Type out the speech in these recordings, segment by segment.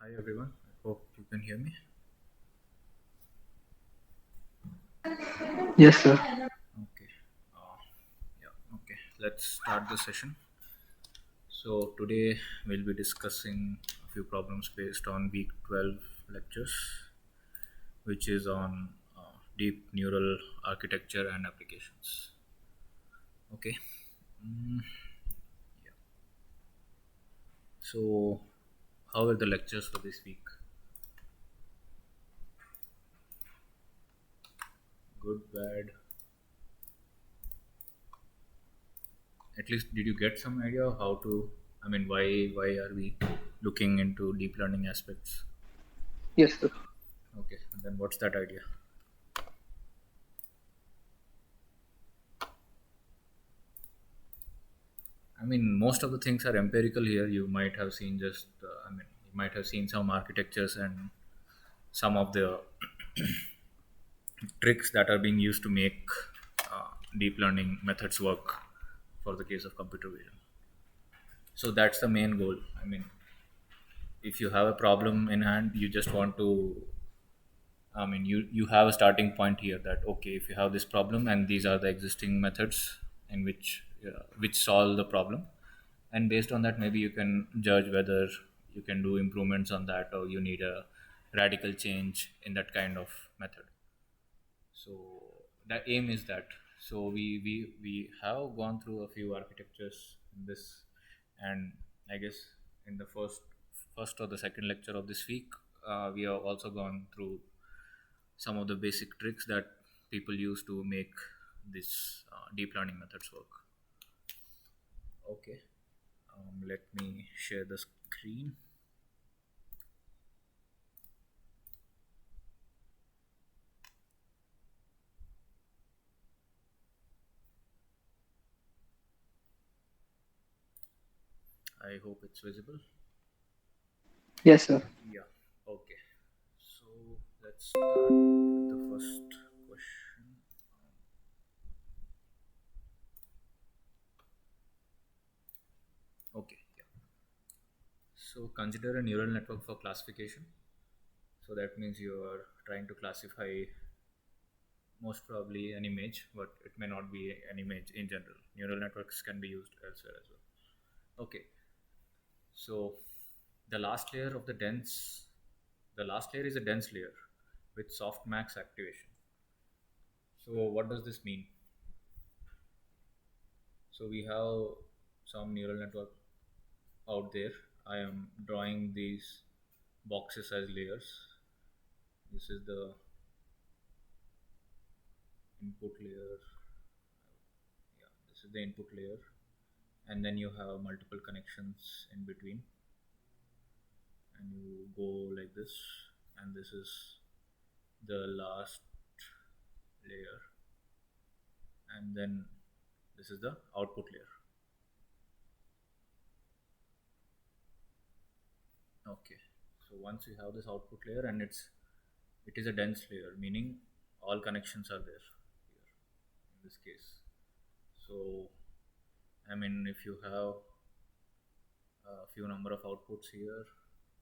Hi everyone. I hope you can hear me. Yes, sir. Okay. Uh, yeah. Okay. Let's start the session. So today we'll be discussing a few problems based on week 12 lectures, which is on deep neural architecture and applications. Okay. Mm, yeah. So how are the lectures for this week? Good, bad. At least did you get some idea of how to? I mean, why are we looking into deep learning aspects? Yes, sir. Okay, and then what's that idea? I mean, most of the things are empirical here. You might have seen you might have seen some architectures and some of the tricks that are being used to make deep learning methods work for the case of computer vision. So that's the main goal. I mean, if you have a problem in hand, you just want to you have a starting point here that okay, if you have this problem and these are the existing methods in which solve the problem, and based on that, maybe you can judge whether you can do improvements on that or you need a radical change in that kind of method. So the aim is that. So we have gone through a few architectures in this, and I guess in the first or the second lecture of this week, we have also gone through some of the basic tricks that people use to make this deep learning methods work. Okay, let me share the screen. I hope it's visible. Yes, sir. Yeah. Okay. So let's start with the first question. Okay. Yeah. So consider a neural network for classification. So that means you are trying to classify most probably an image, but it may not be an image in general. Neural networks can be used elsewhere as well. Okay. So the last layer of the last layer is a dense layer with softmax activation. So what does this mean? So we have some neural network out there. I am drawing these boxes as layers. This is the input layer. Yeah, this is the input layer, and then you have multiple connections in between, and you go like this, and this is the last layer, and then this is the output layer. Okay, so once you have this output layer, and it is a dense layer, meaning all connections are there here in this case. So I mean, if you have a few number of outputs here,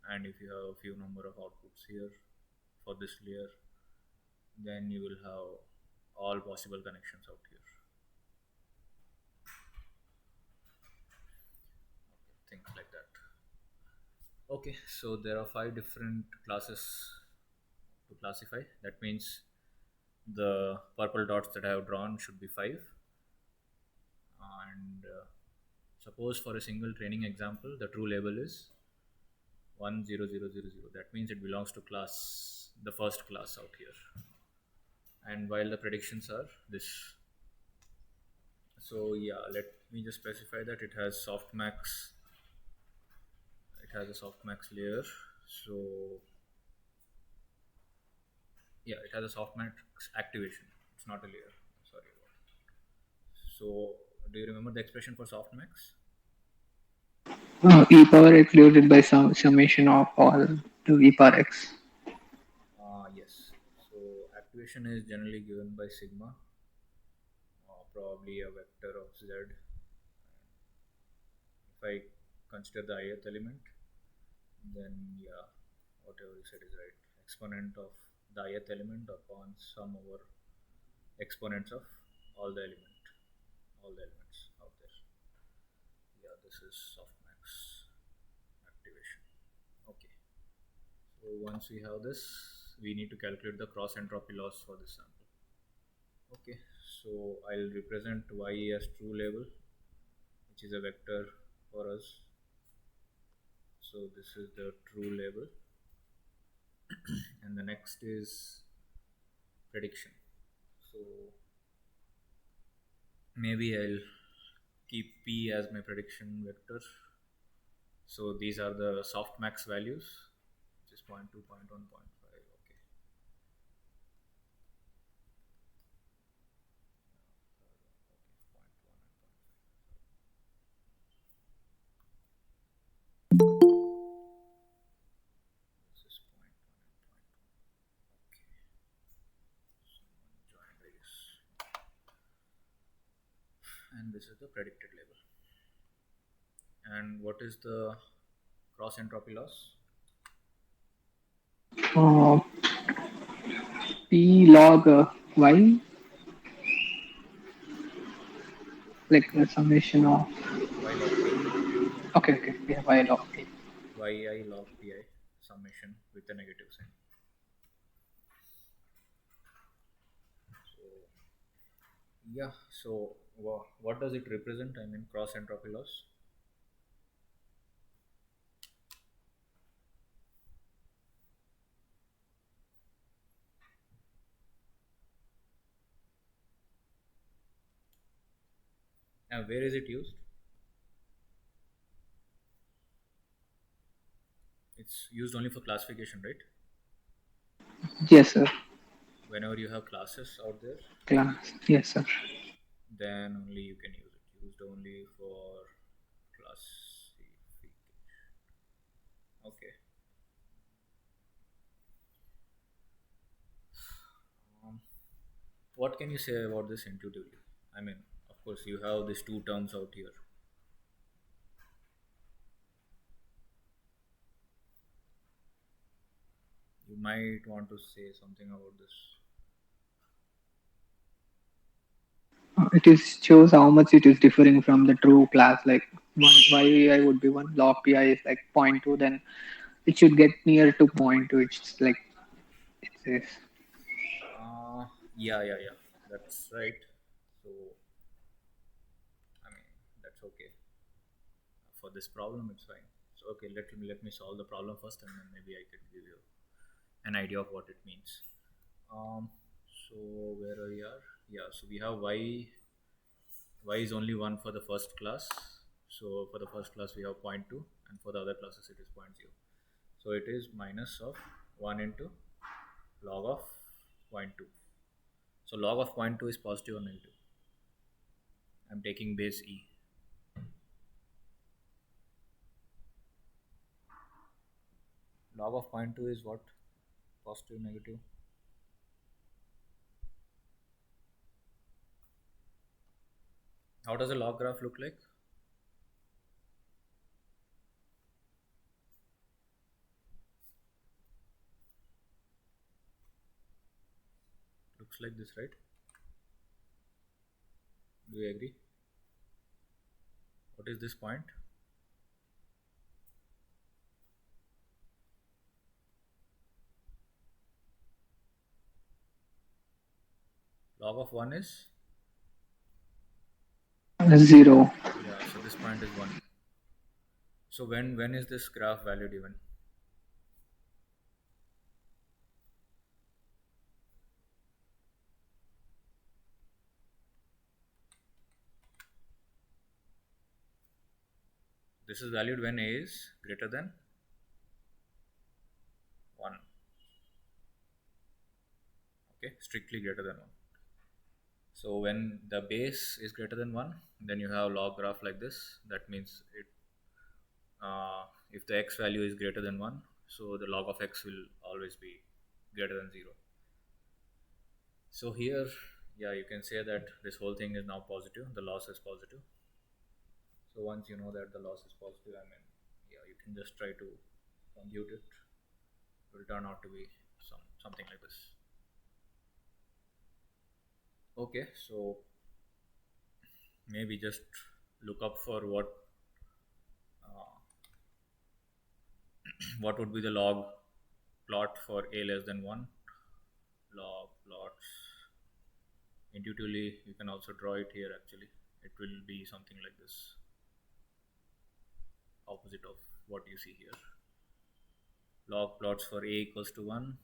and if you have a few number of outputs here for this layer, then you will have all possible connections out here. Things like that. Okay, so there are five different classes to classify. That means the purple dots that I have drawn should be five. And suppose for a single training example, the true label is 10000. That means it belongs to class, the first class out here. And while the predictions are this. So yeah, let me just specify that it has a softmax layer. So yeah, it has a softmax activation. It's not a layer. Sorry about it. So do you remember the expression for softmax? E power x divided by summation of all to e power x. Yes. So activation is generally given by sigma, probably a vector of z. If I consider the ith element, then yeah. whatever you said is right. Exponent of the ith element upon sum over exponents of all the elements out there. Yeah, this is softmax activation. Okay. So once we have this, we need to calculate the cross entropy loss for this sample. Okay. So I'll represent y as true label, which is a vector for us. So this is the true label, and the next is prediction. So maybe I'll keep p as my prediction vector. So these are the softmax values, which is point 0.2, point 0.1, point 0.5. Okay. Okay, point 0.1 and point 0.5. This is point 0.1 and point 0.1. Okay. Someone joined, I guess. And this is the predicted label. And what is the cross entropy loss? Uh, P log y, like the summation of. Y log p. Okay, okay, yeah, y log p. Yi log pi summation with a negative sign. So yeah, so what does it represent? I mean, cross entropy loss. And where is it used? It's used only for classification, right? Yes, sir. Whenever you have classes out there, Class. Yes, sir. then only you can use it. Used only for classification. Okay. Um, what can you say about this intuitively? I mean, of course, you have these two terms out here. You might want to say something about this. It is shows how much it is differing from the true class. Like one y would be one, log pi is like point 0.2, then it should get near to point 0.2. It's like it says. Yeah. That's right. So, I mean, that's okay. For this problem, it's fine. So, okay, let me solve the problem first, and then maybe I could give you an idea of what it means. Um, so where are we are? Yeah, so we have y is only one for the first class. So for the first class we have zero point 0.2, and for the other classes it is zero point 0. So it is minus of 1 into log of zero point 0.2. So log of zero point 0.2 is positive or negative. I'm taking base e. Log of zero point 0.2 is what? Positive, negative. How does a log graph look like? Looks like this, right? Do you agree? What is this point? Log of 1 is, 0. yeah, so this point is 1. So when is this graph value given? This is valued when a is greater than 1. Okay, strictly greater than 1. So when the base is greater than 1, then you have log graph like this. That means if the x value is greater than 1, so the log of x will always be greater than 0. So here, yeah, you can say that this whole thing is now positive. The loss is positive. So once you know that the loss is positive, I mean, yeah, you can just try to compute it. will turn out to be something like this. Okay, so maybe just look up for uh, what would be the log plot for a less than 1. Log plots, intuitively you can also draw it here. Actually, it will be something like this, opposite of what you see here. Log plots for a equals to 1,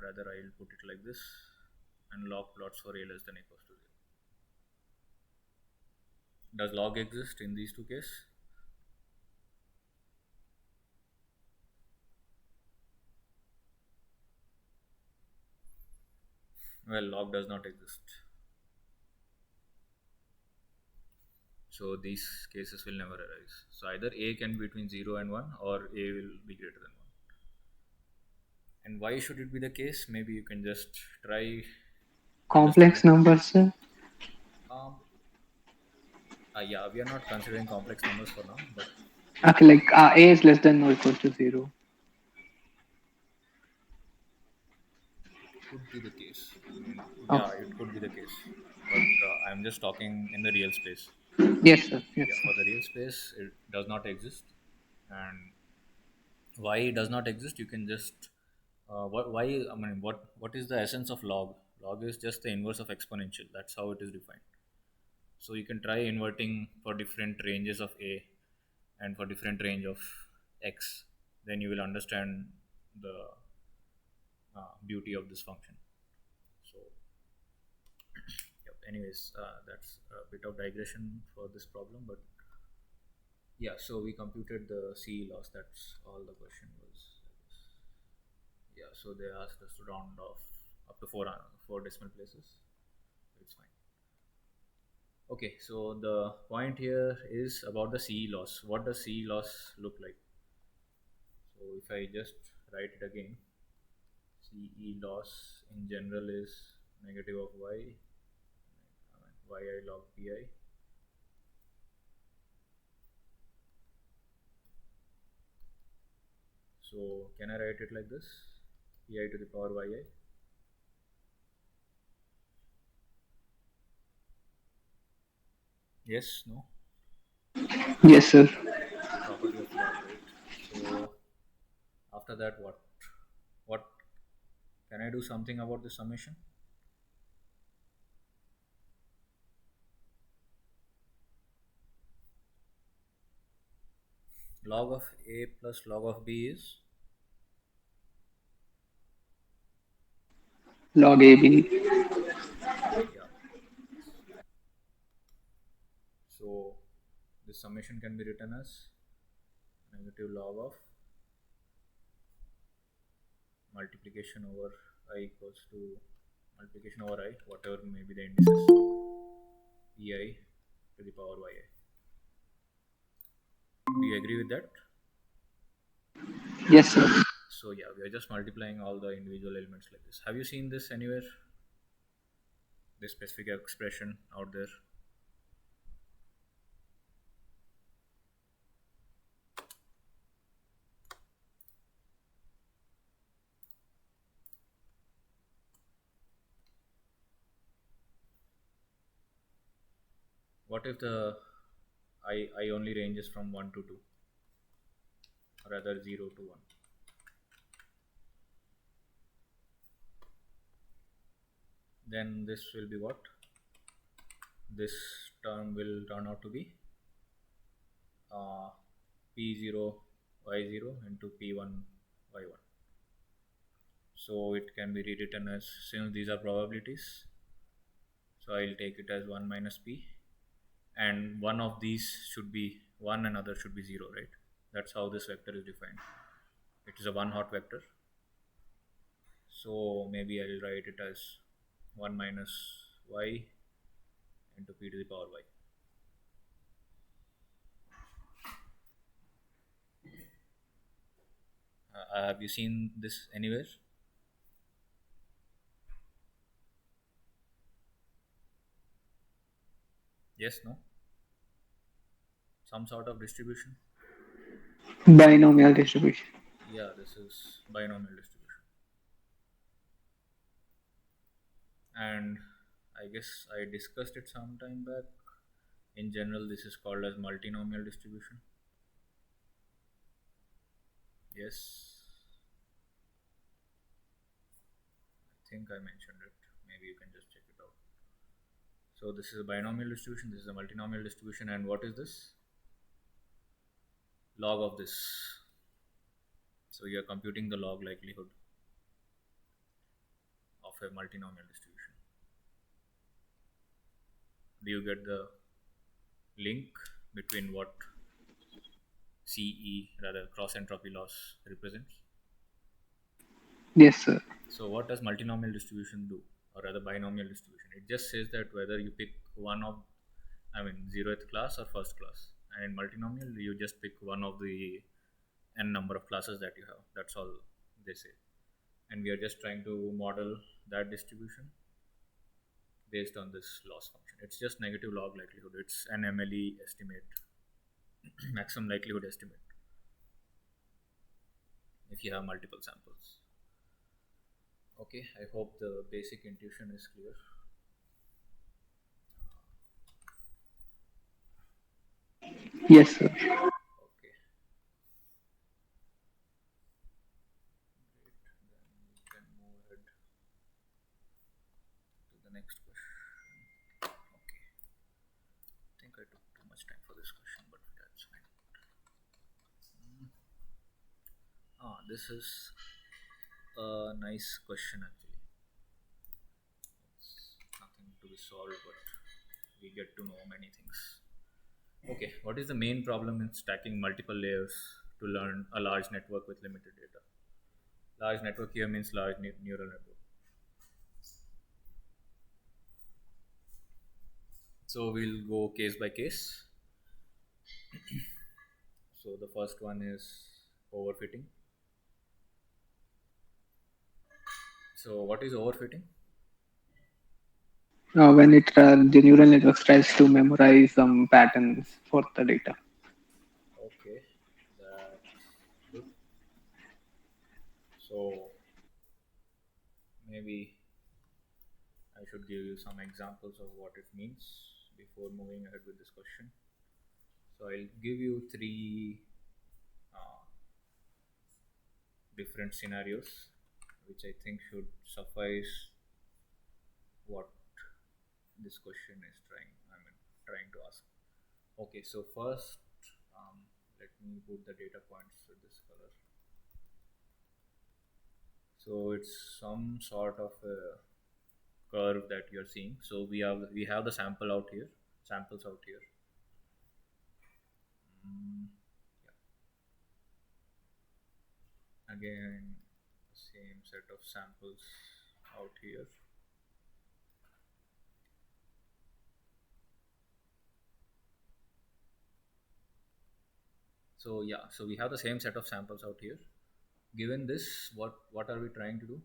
rather I will put it like this, and log plots for a less than equals to 0. Does log exist in these two cases? Well, log does not exist. So these cases will never arise. So either a can be between 0 and 1, or a will be greater than 1. And why should it be the case? Maybe you can just try Complex understanding. numbers, sir. Um, yeah, we are not considering complex numbers for now, but yeah, Okay, like a is less than or equal to 0. could be the case. I mean, yeah, Okay. it could be the case. But I'm just talking in the real space. Yes, sir. Yes, Yeah, sir. for the real space, it does not exist. And why it does not exist, you can just why I mean, what is the essence of log? Log is just the inverse of exponential. That's how it is defined. So you can try inverting for different ranges of a and for different range of x. Then you will understand the beauty of this function. So yep. Anyways, that's a bit of digression for this problem, but yeah. So we computed the CE loss. That's all the question was. Yeah, so they asked us to round off up to four decimal places. It's fine. Okay, so the point here is about the CE loss. What does CE loss look like? So if I just write it again, CE loss in general is negative of y, yi log pi. So can I write it like this? Pi to the power yi. Yes, no? Yes, sir. Property of log, right? So after that, what? What can I do something about the summation? Log of a plus log of b is, Log AB. yeah. So this summation can be written as negative log of multiplication over I equals to multiplication over I, whatever may be the indices, ei to the power yi. Do you agree with that? Yes, sir. So yeah, we are just multiplying all the individual elements like this. Have you seen this anywhere? This specific expression out there? What if the I only ranges from 1 to 2, or rather 0 to 1? Then this will be what? This term will turn out to be uh, p0 y0 into p1 y1. So it can be rewritten as, since these are probabilities, so I'll take it as 1 minus p, and one of these should be 1 and other should be 0, right? That's how this vector is defined. It is a one hot vector. So maybe I'll write it as 1 minus y into p to the power y. Have you seen this anywhere? Yes, no? Some sort of distribution? Binomial distribution. Yeah, this is binomial distribution. And I guess I discussed it some time back. In general, this is called as multinomial distribution. Yes, I think I mentioned it. Maybe you can just check it out. So this is a binomial distribution, this is a multinomial distribution, and what is this? Log of this. So you are computing the log likelihood of a multinomial distribution. Do you get the link between what CE, rather cross entropy loss, represents? Yes, sir. So what does multinomial distribution do, or rather binomial distribution? It just says that whether you pick one of, I mean, zeroth class or first class. And in multinomial, you just pick one of the n number of classes that you have. That's all they say. And we are just trying to model that distribution based on this loss function. It's just negative log likelihood. It's an MLE estimate, maximum likelihood estimate, if you have multiple samples. Okay, I hope the basic intuition is clear. Yes, sir. Okay, great. Then we can move ahead to the next question. Okay, I think I took too much time for this question, but that's fine. This is a nice question actually. It's nothing to be solved, but we get to know many things. Okay, what is the main problem in stacking multiple layers to learn a large network with limited data? Large network here means large neural network. So we'll go case by case. So the first one is overfitting. So what is overfitting? When the neural network tries to memorize some patterns for the data. Okay, that's good. So maybe I should give you some examples of what it means before moving ahead with this question. So I'll give you three uh, different scenarios, which I think should suffice what this question is trying to ask. Okay, so first, let me put the data points with this color. So it's some sort of a curve that you're seeing. So we have the samples out here. Mm, yeah. Again, same set of samples out here. So yeah, so we have the same set of samples out here. Given this, what are we trying to do?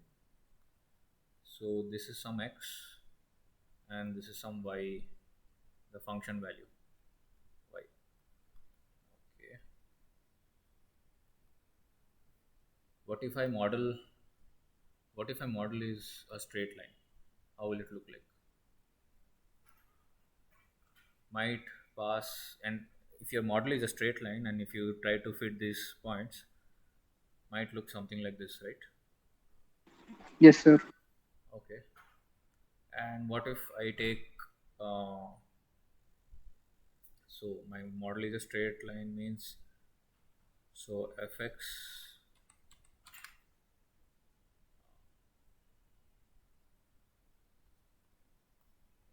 So this is some x, and this is some y, the function value y. Okay. What if I model? What if I model is a straight line? How will it look like? Might pass, and if your model is a straight line, and if you try to fit these points, might look something like this, right? Yes, sir. Okay. And what if I take? Uh, so my model is a straight line means so fx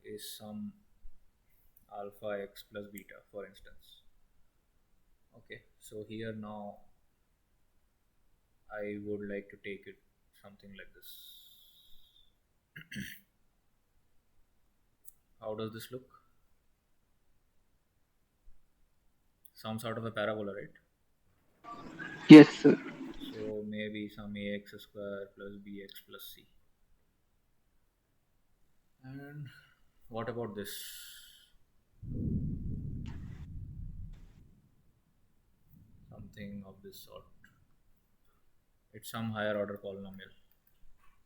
is some alpha x plus beta, for instance. Okay, so here now I would like to take it something like this. How does this look? Some sort of a parabola, right? Yes, sir. So maybe some ax square plus bx plus c. And what about this? Something of this sort. It's some higher order polynomial,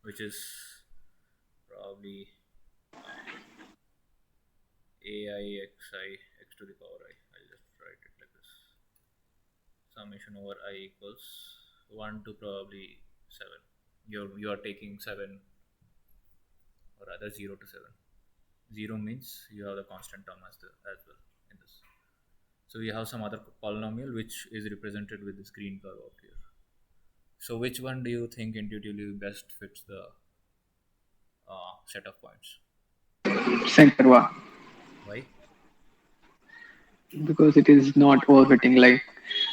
which is probably uh, AIXI x to the power I. I'll just write it like this. Summation over I equals 1 to probably 7. You are taking 7, or rather 0 to 7. 0 means you have the constant term as well in this. So we have some other polynomial which is represented with this green curve out here. So which one do you think intuitively best fits the set of points? Center one, Why? because it is not orbiting. Like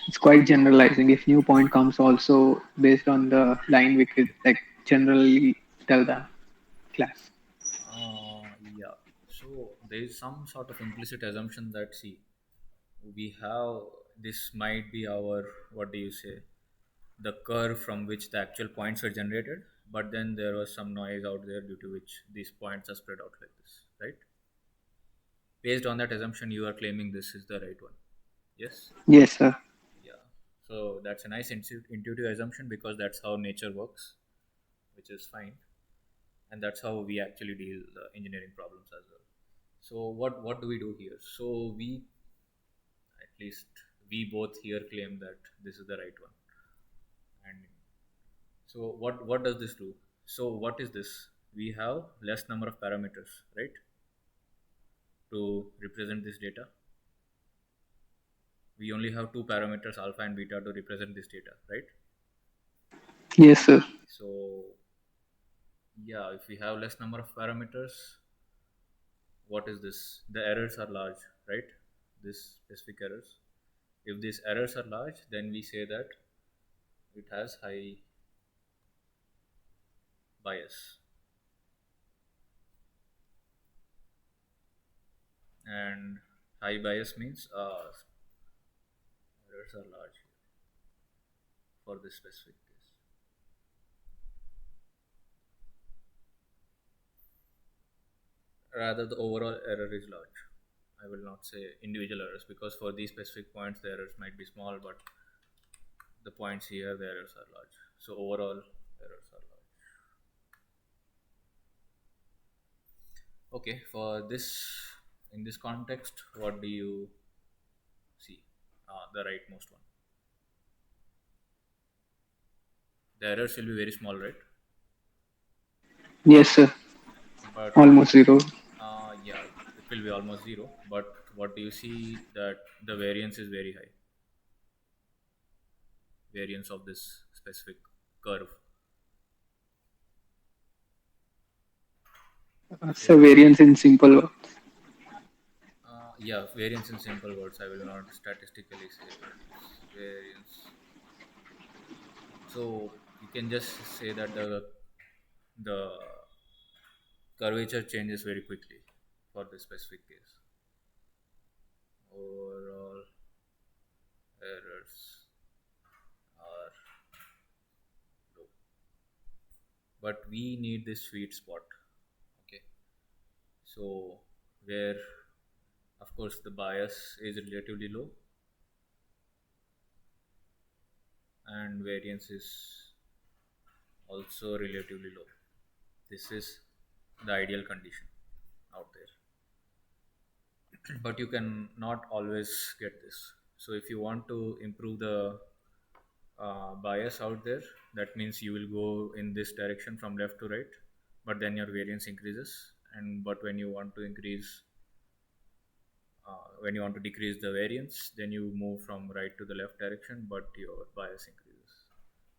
it's quite generalizing. If new point comes also based on the line, we could like generally tell the class. Yeah. So there is some sort of implicit assumption that, see, we have, this might be our, what do you say, the curve from which the actual points were generated, but then there was some noise out there due to which these points are spread out like this, right? Based on that assumption, you are claiming this is the right one. Yes. Yes, sir. Yeah. So that's a nice intuitive assumption, because that's how nature works, which is fine, and that's how we actually deal the engineering problems as well. So what do we do here? So we, at least we both here, claim that this is the right one. And so what does this do? So what is this? We have less number of parameters, right, to represent this data. We only have two parameters, alpha and beta, to represent this data, right? Yes, sir. So yeah, if we have less number of parameters, what is this? The errors are large, right? This specific errors. If these errors are large, then we say that it has high bias. And high bias means errors are large for this specific case. Rather, the overall error is large. I will not say individual errors, because for these specific points the errors might be small, but the points here the errors are large. So overall errors are large. Okay, for this, in this context, what do you see? The rightmost one. The errors will be very small, right? Yes, sir. But Almost zero. yeah, it will be almost zero. But what do you see, that the variance is very high? Variance of this specific curve. So It, variance in simple words. yeah, variance in simple words. I will not statistically say what is variance. So you can just say that the curvature changes very quickly for this specific case. Overall errors are low, but we need this sweet spot. Okay, so where, of course, the bias is relatively low and variance is also relatively low. This is the ideal condition out there. But you can not always get this. So if you want to improve the bias out there, that means you will go in this direction from left to right, but then your variance increases. And but when you want to decrease the variance, then you move from right to the left direction, but your bias increases.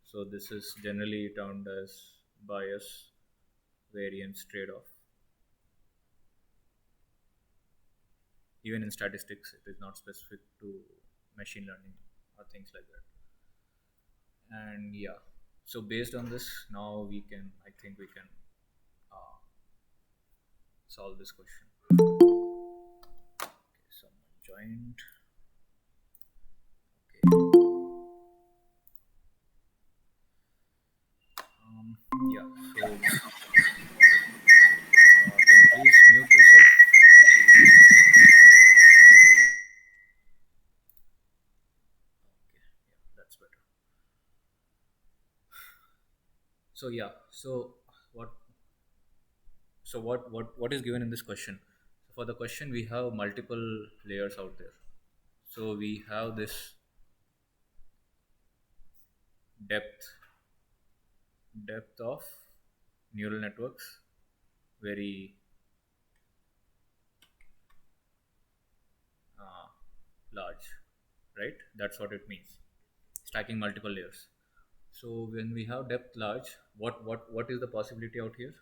So this is generally termed as bias variance trade-off. Even in statistics, it is not specific to machine learning or things like that. And yeah, so based on this, now I think we can uh, solve this question. Okay, someone joined. Okay. Yeah, so can you please mute yourself? Okay, yeah, that's better. So yeah, what what is given in this question? So for the question, we have multiple layers out there. So we have this depth depth of neural networks, very uh, large, right? That's what it means. Stacking multiple layers. So when we have depth large, what is the possibility out here?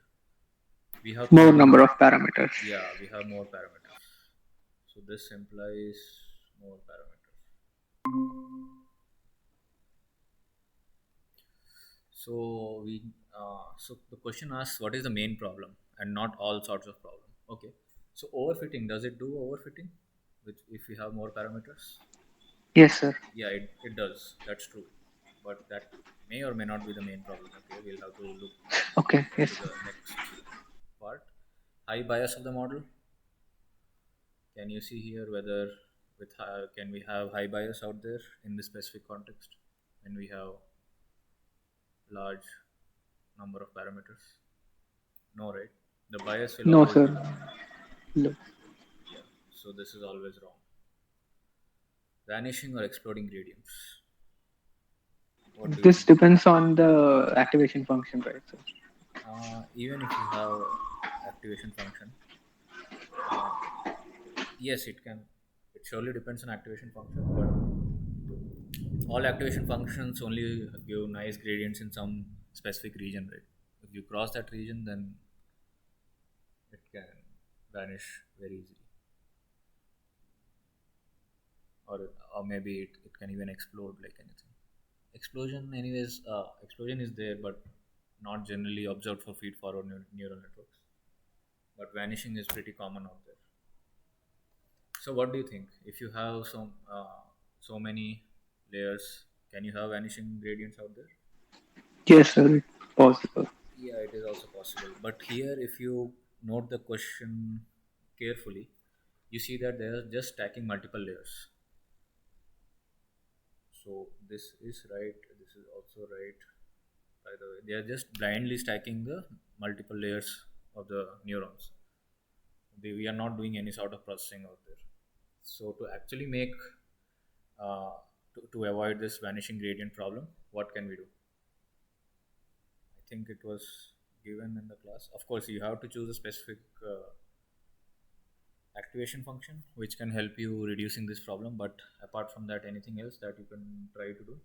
We have More three. number of parameters. Yeah, we have more parameters. So this implies more parameters. So the question asks what is the main problem and not all sorts of problem. Okay. So overfitting, does it do overfitting with if we have more parameters? Yes, sir. Yeah, it does. That's true. But that may or may not be the main problem. Okay, we'll have to look Okay. Yes, into sir. the next part. High bias of the model. Can you see here whether can we have high bias out there in this specific context when we have large number of parameters? No, right? The bias will No, always sir. be low. Look, Yeah. So this is always wrong. Vanishing or exploding gradients. What do you this think? depends on the activation function, right, sir? Even if you have activation function, uh, yes, it can. It surely depends on activation function, but all activation functions only give nice gradients in some specific region, right? If you cross that region, then it can vanish very easily, or maybe it can even explode like anything. Explosion, anyways, explosion is there, but not generally observed for feed forward neural networks. But vanishing is pretty common out there. So, what do you think? If you have so many layers, can you have vanishing gradients out there? Yes, sir. It's possible. Yeah, it is also possible. But here, if you note the question carefully, you see that they are just stacking multiple layers. So this is right. This is also right. By the way, they are just blindly stacking the multiple layers of the neurons. We are not doing any sort of processing out there. So to actually make to avoid this vanishing gradient problem, what can we do? I think it was given in the class. Of course, you have to choose a specific activation function which can help you reducing this problem. But apart from that, anything else that you can try to do?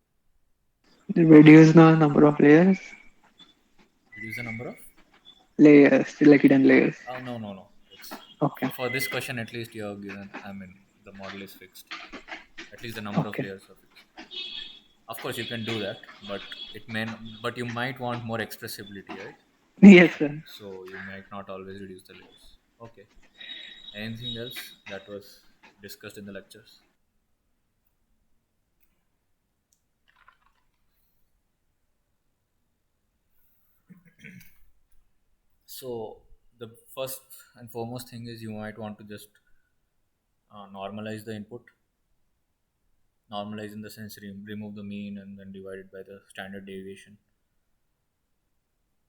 Reduce the number of Reduce the number of. like hidden layers. Oh no no no! It's Okay. for this question at least you have given. I mean the model is fixed. At least the number of Okay. layers are fixed. Of course you can do that, but but you might want more expressibility, right? Yes, sir. So you might not always reduce the layers. Okay. Anything else that was discussed in the lectures? So the first and foremost thing is you might want to just normalize the input. Normalize in the sense remove the mean and then divide it by the standard deviation.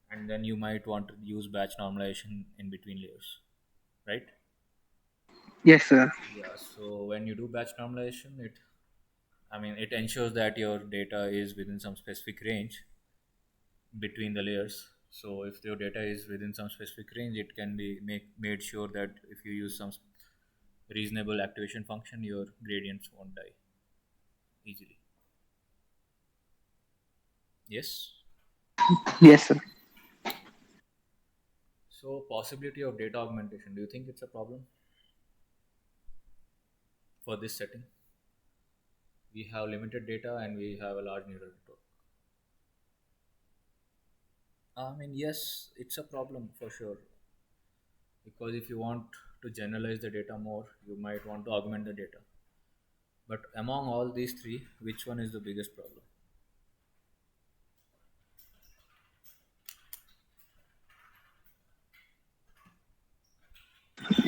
And then you might want to use batch normalization in between layers, right? Yes, sir. Yeah. So when you do batch normalization, it ensures that your data is within some specific range between the layers. So if your data is within some specific range, it can be made sure that if you use some reasonable activation function, your gradients won't die easily. Yes. Yes, sir. So possibility of data augmentation. Do you think it's a problem for this setting? We have limited data and we have a large neural network. Yes, it's a problem for sure because if you want to generalize the data more, you might want to augment the data. But among all these three, which one is the biggest problem?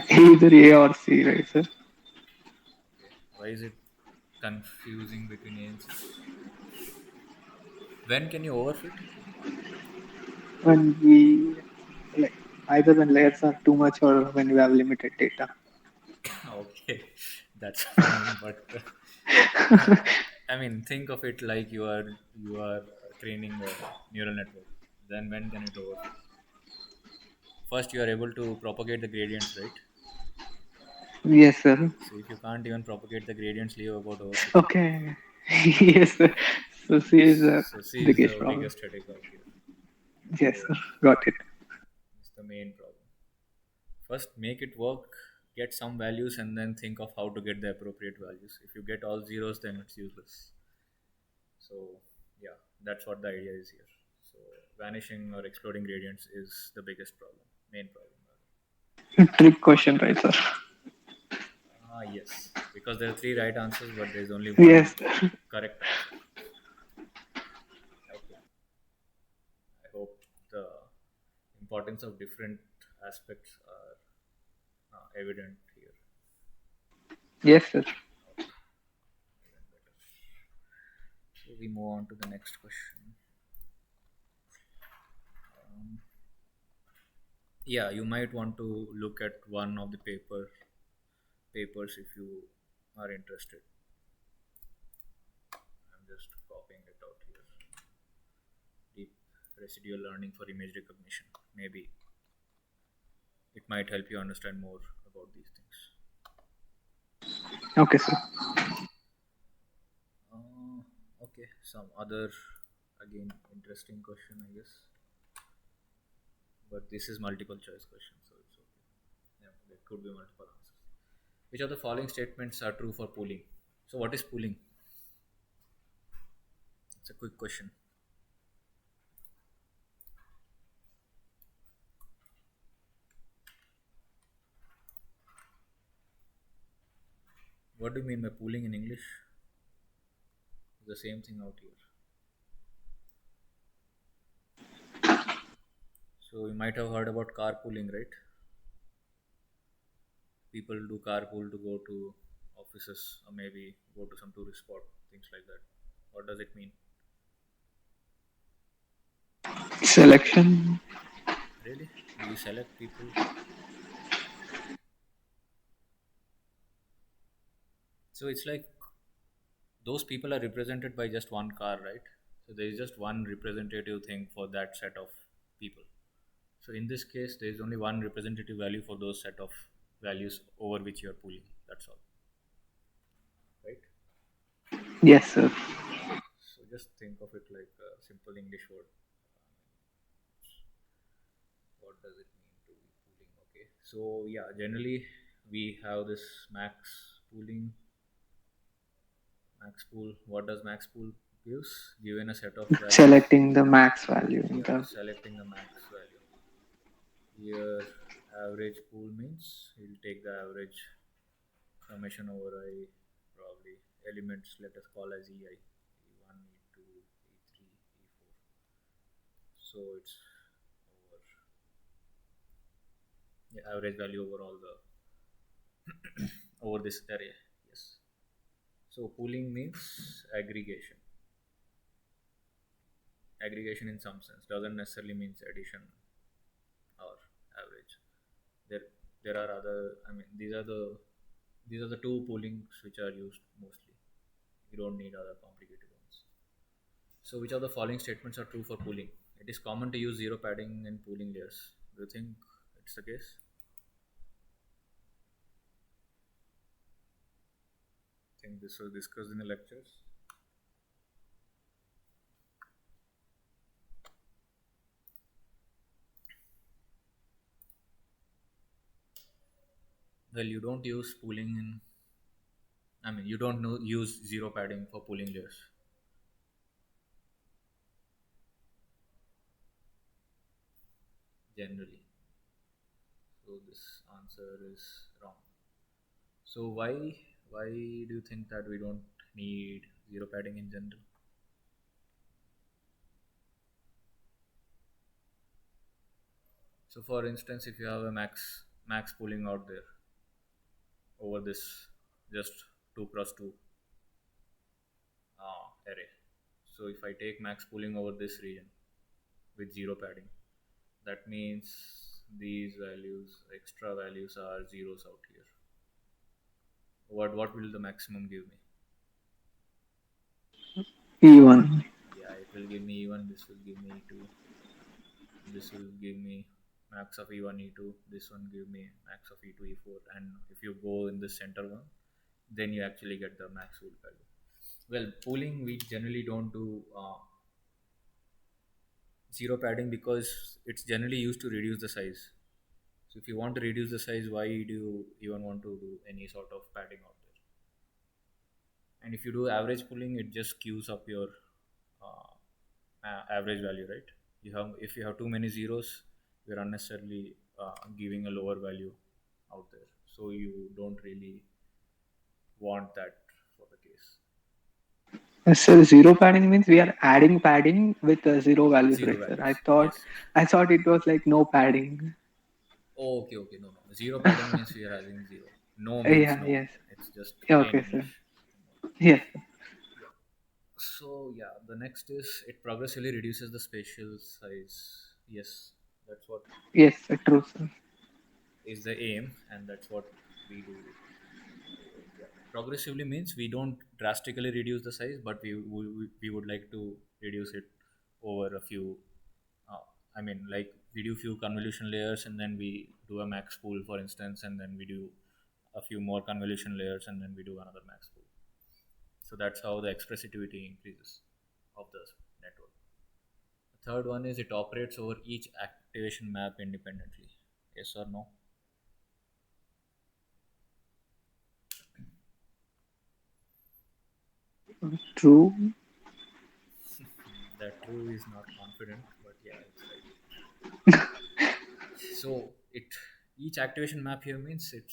Either A or C, right, sir? Okay, why is it confusing between A and C? When can you overfit? when we like either when layers are too much or when we have limited data. Okay, that's fine, but uh, I mean, think of it like you are training a neural network. Then when can it overfit? First, you are able to propagate the gradients, right? Yes, sir. So if you can't even propagate the gradients, leave about overfitting. Okay. Yes, sir. So C is the So C is biggest the problem. biggest headache out here. Yes, So sir. Got it. it's the main problem. First, make it work, get some values, and then think of how to get the appropriate values. If you get all zeros, then it's useless. So yeah, that's what the idea is here. So vanishing or exploding gradients is the biggest problem, main problem. Trick question, right, sir? Ah yes, because there are three right answers, but there is only one Yes, sir. correct answer. Okay, I hope the importance of different aspects are evident here. Yes, sir. Okay, even better. So we move on to the next question. Um, yeah, you might want to look at one of the papers if you are interested. I'm just copying it out here. Deep residual learning for image recognition. Maybe it might help you understand more about these things. Okay, sir. Okay, some other again interesting question, I guess. But this is multiple choice question, so it's okay. Yeah, there could be multiple answers. Which of the following statements are true for pooling? So, what is pooling? It's a quick question. What do you mean by pooling in English? The same thing out here. So, you might have heard about carpooling, right? People do carpool to go to offices or maybe go to some tourist spot, things like that. What does it mean? Selection. Really? Do you select people? So, it's like those people are represented by just one car, right? So, there is just one representative thing for that set of people. So in this case, there is only one representative value for those set of values over which you are pulling. That's all, right? Yes, sir. So just think of it like a simple English word. What does it mean to be pooling? Okay. So yeah, generally we have this max pool. What does max pool gives? Given a set of values, Selecting the max value in yeah, the. selecting the max value. Here, average pool means we'll take the average summation over I, probably elements, let us call as ei, e1, e2, e3, e4. So it's over the average value over all the over this array. Yes. So pooling means aggregation. Aggregation in some sense doesn't necessarily means addition or average. There there are other, I mean, these are the two poolings which are used mostly. You don't need other complicated ones. So, which of the following statements are true for pooling? It is common to use zero padding in pooling layers. Do you think it's the case? Think this was discussed in the lectures. Well, you don't use pooling in. I mean, you don't use zero padding for pooling layers generally. So this answer is wrong. So why do you think that we don't need zero padding in general? So for instance, if you have a max pooling out there over this just 2 cross 2 array. So if I take max pooling over this region with zero padding, That means these values, extra values, are zeros out here. What will the maximum give me? E1. Yeah, it will give me E1. This will give me E2. This will give me max of E1, E2. This one give me max of E2, E4. And if you go in the center one, then you actually get the max pool value. Well, pooling we generally don't do zero padding because it's generally used to reduce the size. So if you want to reduce the size, why do you even want to do any sort of padding out there? And if you do average pooling, it just queues up your uh, average value, right? You have if you have too many zeros, you're unnecessarily giving a lower value out there. So you don't really want that for the case. So zero padding means we are adding padding with zero values, Zero right, sir? I values. thought Yes, yes. I thought it was like no padding. Oh, okay, okay. No, no. Zero padding means we are having zero. No means Yeah, no. yes. It's just Yeah, plain okay, sir. English. Yes, Yeah. So yeah, the next is it progressively reduces the spatial size. Yes, that's what yes, true, sir. is the aim, and that's what we do. Yeah, progressively means we don't drastically reduce the size, but we would like to reduce it over a few. Uh, I mean, like we do few convolution layers, and then we do a max pool, for instance, and then we do a few more convolution layers, and then we do another max pool. So that's how the expressivity increases of the network. The third one is it operates over each activation map independently. Yes or no? True. That true is not confident, but yeah, it's right. So it each activation map here means it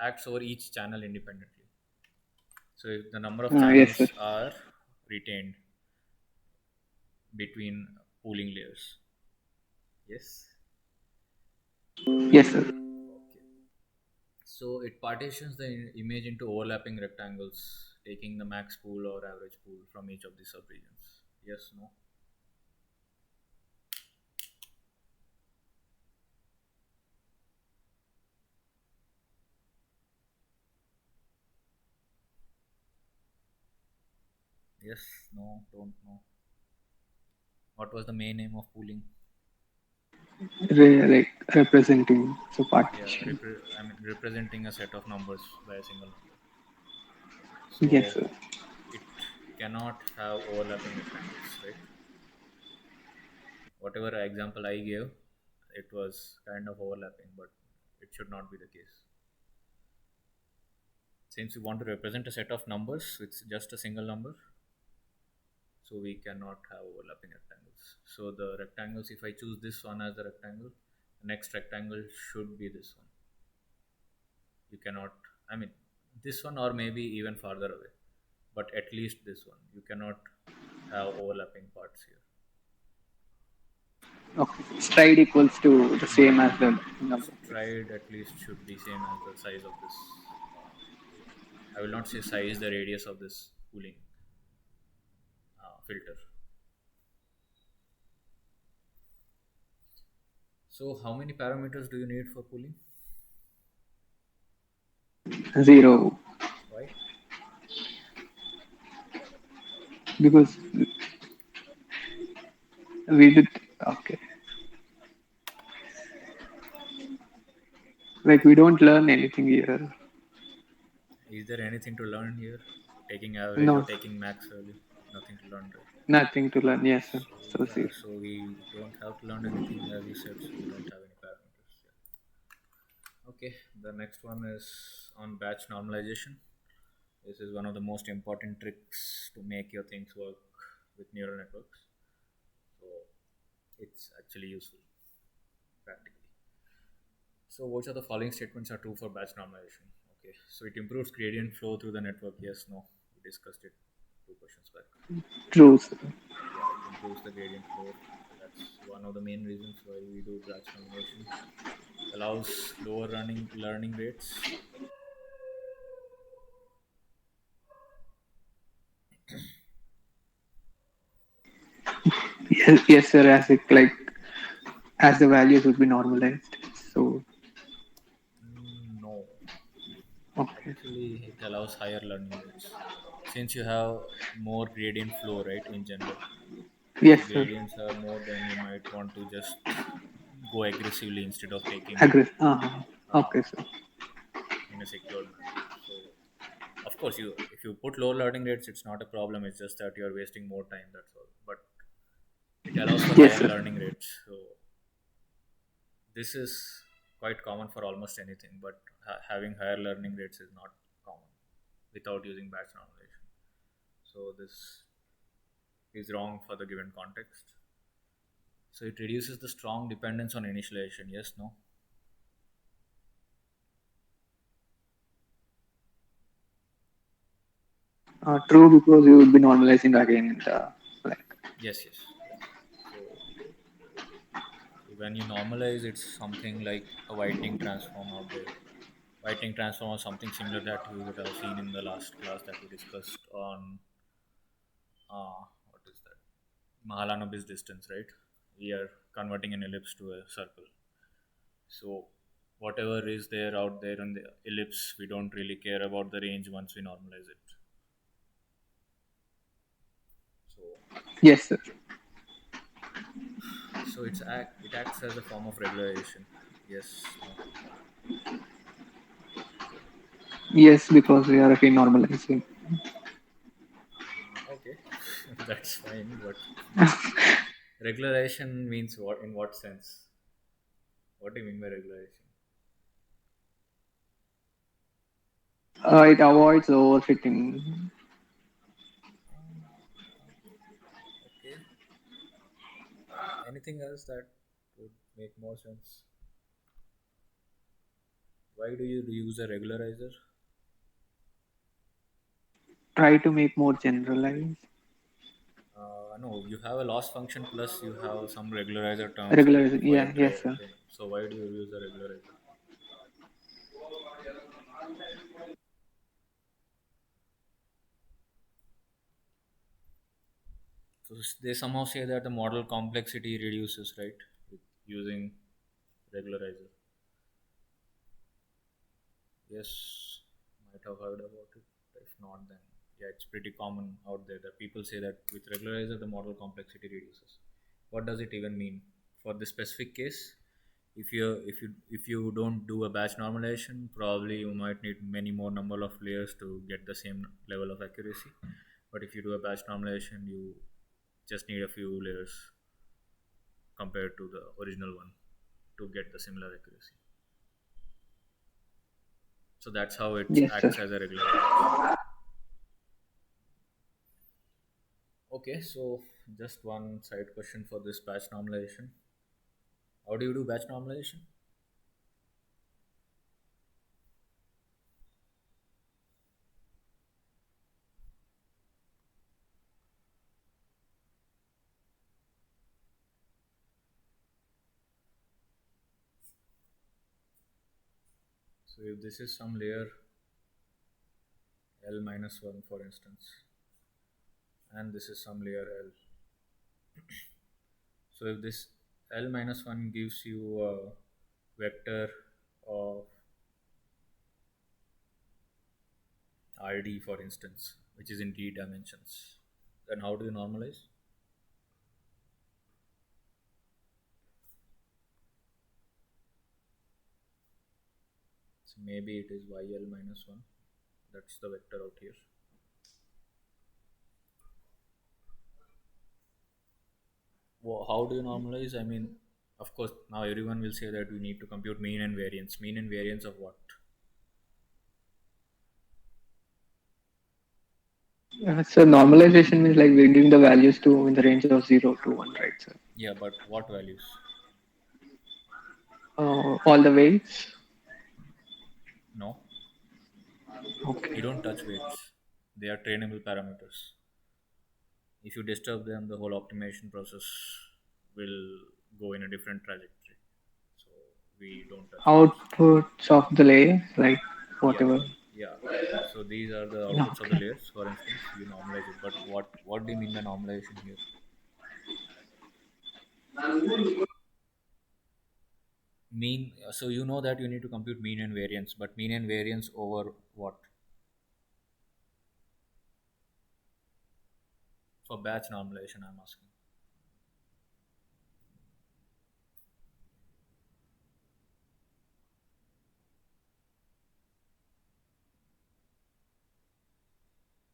acts over each channel independently. So if the number of Yes, sir. channels are retained between pooling layers. Yes. Yes, sir. Okay. So it partitions the image into overlapping rectangles, taking the max pool or average pool from each of the subregions. Yes, no. Yes, no, don't know. What was the main aim of pooling? Like representing so Yeah, partition. I mean representing a set of numbers by a single number. Yes, So sir. it cannot have overlapping rectangles, right? Whatever example I gave, it was kind of overlapping, but it should not be the case. Since we want to represent a set of numbers with just a single number, so we cannot have overlapping rectangles. So the rectangles, if I choose this one as the rectangle, the next rectangle should be this one. You cannot, I mean, this one or maybe even farther away, but at least this one. You cannot have overlapping parts here. Okay. Stride equals to the Yeah, same as the number. Yes. stride at least should be same as the size of this. I will not say size, the radius of this cooling filter. So how many parameters do you need for cooling? Zero. Why? Because we did okay. Like we don't learn anything here. Is there anything to learn here? Taking average or No, taking max value? Nothing to learn, right? nothing to learn. Yes, sir. So So yeah, zero. so we don't have to learn anything as you said, so we don't have any parameters. Yeah. Okay, the next one is on batch normalization. This is one of the most important tricks to make your things work with neural networks. So it's actually useful practically. So which of the following statements are true for batch normalization? Okay, so it improves gradient flow through the network. Yes, no, we discussed it two questions back. True, sir. Yeah, it improves the gradient flow. That's one of the main reasons why we do batch normalization. Allows lower running learning rates. Yes, yes, sir. As it like as the values would be normalized. So, No, okay. actually, it allows higher learning rates since you have more gradient flow, right? In general, so Yes, sir. gradients are more, then you might want to just go aggressively instead of taking Agree. Uh-huh. uh, Okay, sir. in a secured manner. So, of course, you if you put low learning rates, it's not a problem. It's just that you're wasting more time. That's all. But it allows for Yes, higher sir. learning rates. So this is quite common for almost anything, but having higher learning rates is not common without using batch normalization. So this is wrong for the given context. So it reduces the strong dependence on initialization. Yes, no. True, because you would be normalizing again the like. Yes, yes, yeah. So when you normalize, it's something like a whitening transform out there. Whitening transform is something similar that you would have seen in the last class that we discussed on what is that? Mahalanobis distance, right? We are converting an ellipse to a circle. So whatever is there out there in the ellipse, we don't really care about the range once we normalize it. So Yes, sir. it acts as a form of regularization. Yes, no. Yes, because we are again normalizing. Okay, that's fine. But regularization means what? In what sense? What do you mean by regularization? It avoids overfitting. Okay. Anything else that would make more sense? Why do you use a regularizer? Try to make more generalized. No, you have a loss function plus you have some regularizer terms like Regular. for your Yeah. Yes, sir. thing. So why do you use a regularizer? So they somehow say that the model complexity reduces, right, with using regularizer. Yes, might have heard about it. If not, then yeah, it's pretty common out there that people say that with regularizer the model complexity reduces. What does it even mean for this specific case? If you don't do a batch normalization, probably you might need many more number of layers to get the same level of accuracy. But if you do a batch normalization, you just need a few layers compared to the original one to get the similar accuracy. So that's how it Yes, sir. acts as a regularizer. Okay, so just one side question for this batch normalization. How do you do batch normalization? So if this is some layer L minus 1 for instance, and this is some layer L. So if this L minus 1 gives you a vector of RD for instance, which is in D dimensions, then how do you normalize? So maybe it is YL minus 1. That's the vector out here. Well, how do you normalize? I mean, of course, now everyone will say that we need to compute mean and variance. Mean and variance of what? So normalization means like we're giving the values to in the range of 0 to 1, right, sir? Yeah, but what values? All the weights. No, you Okay. don't touch weights. They are trainable parameters. If you disturb them, the whole optimization process will go in a different trajectory. So we don't touch weights. Outputs of the layers, like Yeah, whatever. yeah. So these are the outputs of the Okay. layers. For instance, you normalize it. But what do you mean by normalization here? Mean, so you know that you need to compute mean and variance, but mean and variance over what? For batch normalization, I'm asking.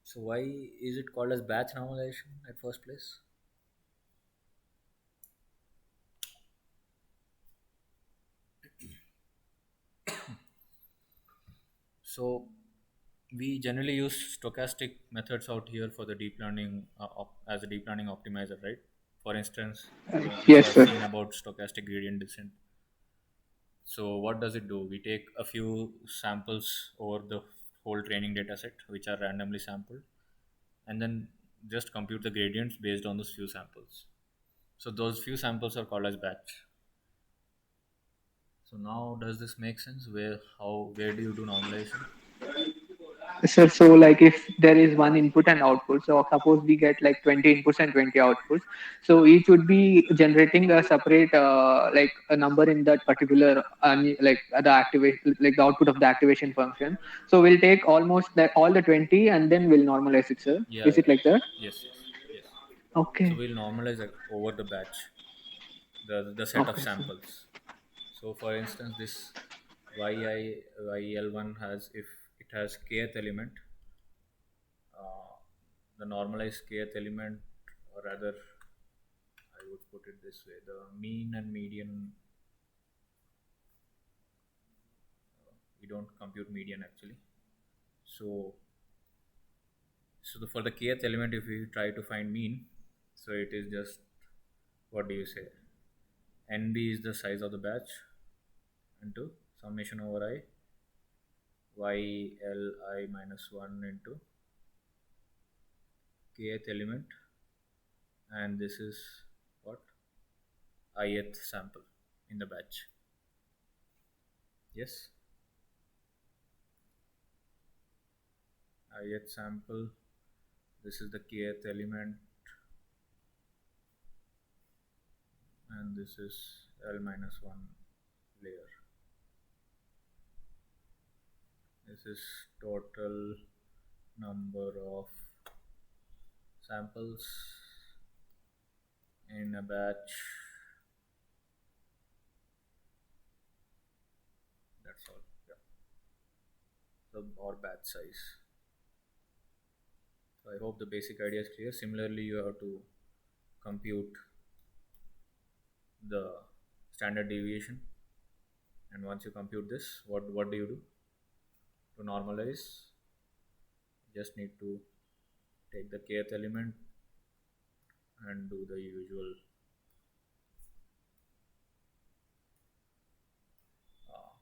So why is it called as batch normalization at first place? So we generally use stochastic methods out here for the deep learning as a deep learning optimizer, right? For instance, if you Yes, have sir. seen about stochastic gradient descent. So what does it do? We take a few samples over the whole training data set, which are randomly sampled, and then just compute the gradients based on those few samples. So those few samples are called as batch. So now does this make sense? Where do you do normalization? So like if there is one input and output, so suppose we get like 20 inputs and 20 outputs, so each would be generating a separate like a number in that particular like the activation, like the output of the activation function. So we'll take almost that all the 20 and then we'll normalize it, sir. Yeah, Is yeah. it like that? Yes, yes, yes. So Okay. we'll normalize it over the batch, the set of Okay, sir. samples. So for instance, this YL1 has, if it has kth element, uh, the normalized kth element, or rather, I would put it this way: the mean and median. We don't compute median actually. So for the kth element, if we try to find mean, so it is just, what do you say? NB is the size of the batch into summation over I YLI minus 1 into kth element, and this is what? Ith sample in the batch. Yes, ith sample. This is the kth element, and this is L minus 1 layer. This is total number of samples in a batch. That's all. Yeah. So, or batch size. So I hope the basic idea is clear. Similarly, you have to compute the standard deviation, and once you compute this, what do you do to normalize? Just need to take the kth element and do the usual uh,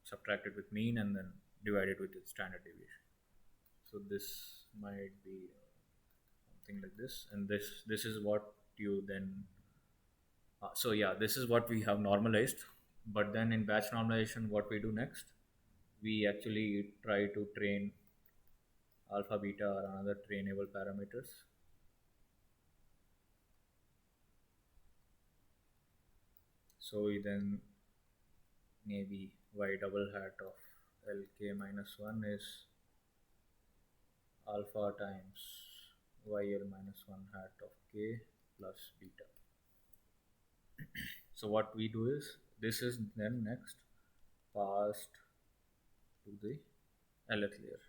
subtract it with mean and then divide it with its standard deviation. So this might be something like this, and this is what you then. So yeah, this is what we have normalized. But then in batch normalization, what we do next? We actually try to train alpha, beta, or another trainable parameters. So we then maybe y double hat of lk minus 1 is alpha times yl minus 1 hat of k plus beta. So what we do is, this is then next passed to the lth layer.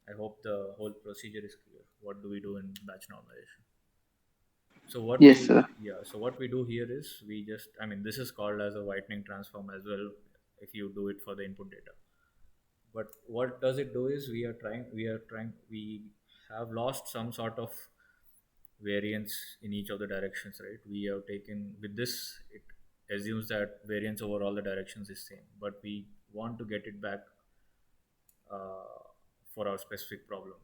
I hope the whole procedure is clear. What do we do in batch normalization? So what Yes, we sir. yeah, so what we do here is, we just, I mean, this is called as a whitening transform as well if you do it for the input data. But what does it do is, we have lost some sort of variance in each of the directions, right? We have taken, with this, it assumes that variance over all the directions is same, but we want to get it back uh, for our specific problem.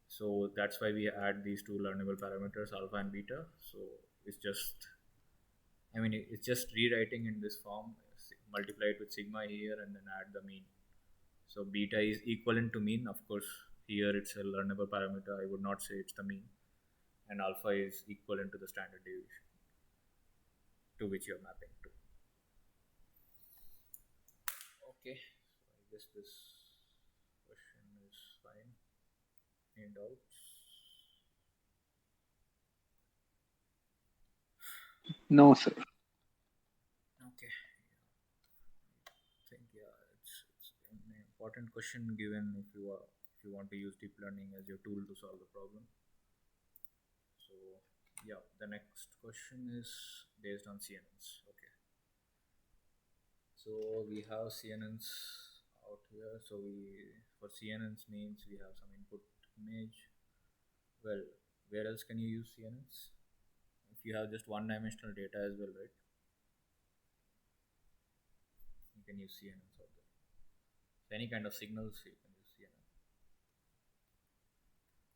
So that's why we add these two learnable parameters, alpha and beta. So it's just, I mean, it's just rewriting in this form, multiply it with sigma here, and then add the mean. So beta is equivalent to mean. Of course, here it's a learnable parameter. I would not say it's the mean. and alpha is equivalent to the standard deviation to which you're mapping to. Okay, so I guess this question is fine. Any doubts? No, sir. Okay, I think yeah, it's an important question given if you want to use deep learning as your tool to solve the problem. So yeah, the next question is based on CNNs. Okay, so we have CNNs out here. So we for CNNs means we have some input image. Well, where else can you use CNNs? If you have just one dimensional data as well, right? You can use CNNs out there. So any kind of signals you can use CNN.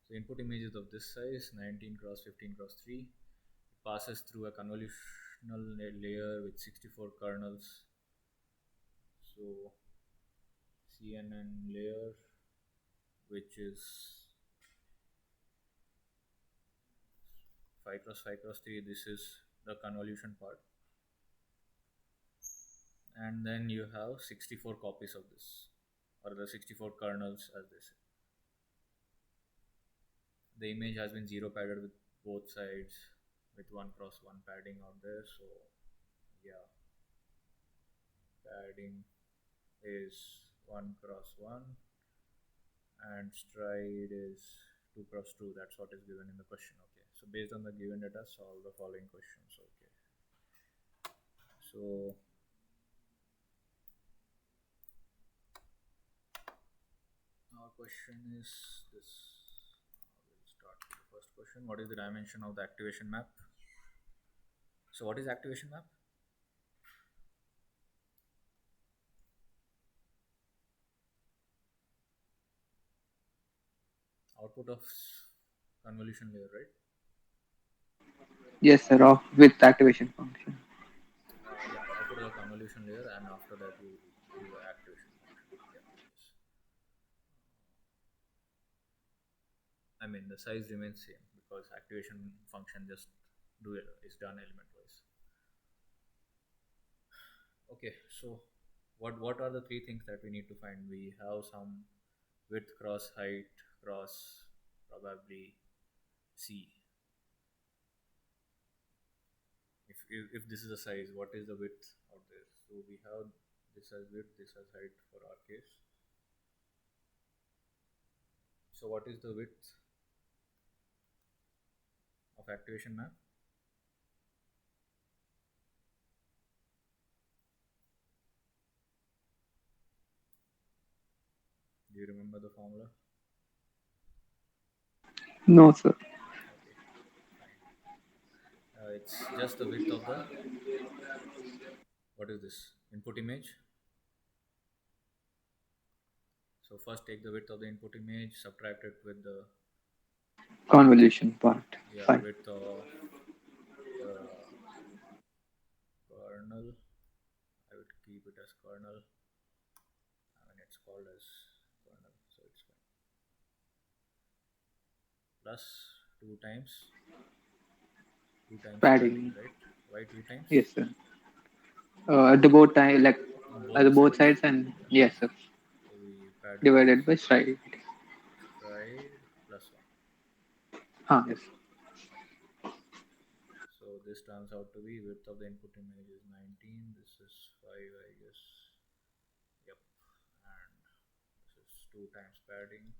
So input image is of this size, 19 cross 15 cross 3. It passes through a convolutional layer with 64 kernels. So CNN layer, which is 5 cross 5 cross 3. This is the convolution part. And then you have 64 copies of this, or the 64 kernels as they say. The image has been zero padded with both sides with 1 cross 1 padding out there. So yeah, padding is 1 cross 1 and stride is 2 cross 2. That's what is given in the question. Okay, so based on the given data, solve the following questions. Okay, so our question is this. We'll start with the first question. What is the dimension of the activation map? So what is activation map? Output of convolution layer, right? Yes, sir. Of with activation function. Yeah, output of the convolution layer, and after that you do the activation function. Yeah, yes. I mean the size remains same because activation function just do it is done element wise. Okay, so what are the three things that we need to find? We have some width cross height cross probably C. If this is a size, what is the width out there? So we have this as width, this as height for our case. So what is the width of activation map? Do you remember the formula? No, sir. Okay, fine. It's just the width of the what is this input image. So first take the width of the input image, subtract it with the Convolution part. yeah Fine. width of the kernel. I would keep it as kernel. I mean it's called as kernel, so it's fine. Plus two times padding, Padding. right? Why two times? Yes, sir. At the both time, like On at both the the both sides. sides, and Yeah. yes, sir. So we pad it with Divided by stride. stride plus one. Yes. So this turns out to be width of the input image is 19. This is 5, I guess. Yep. And this is 2 times padding.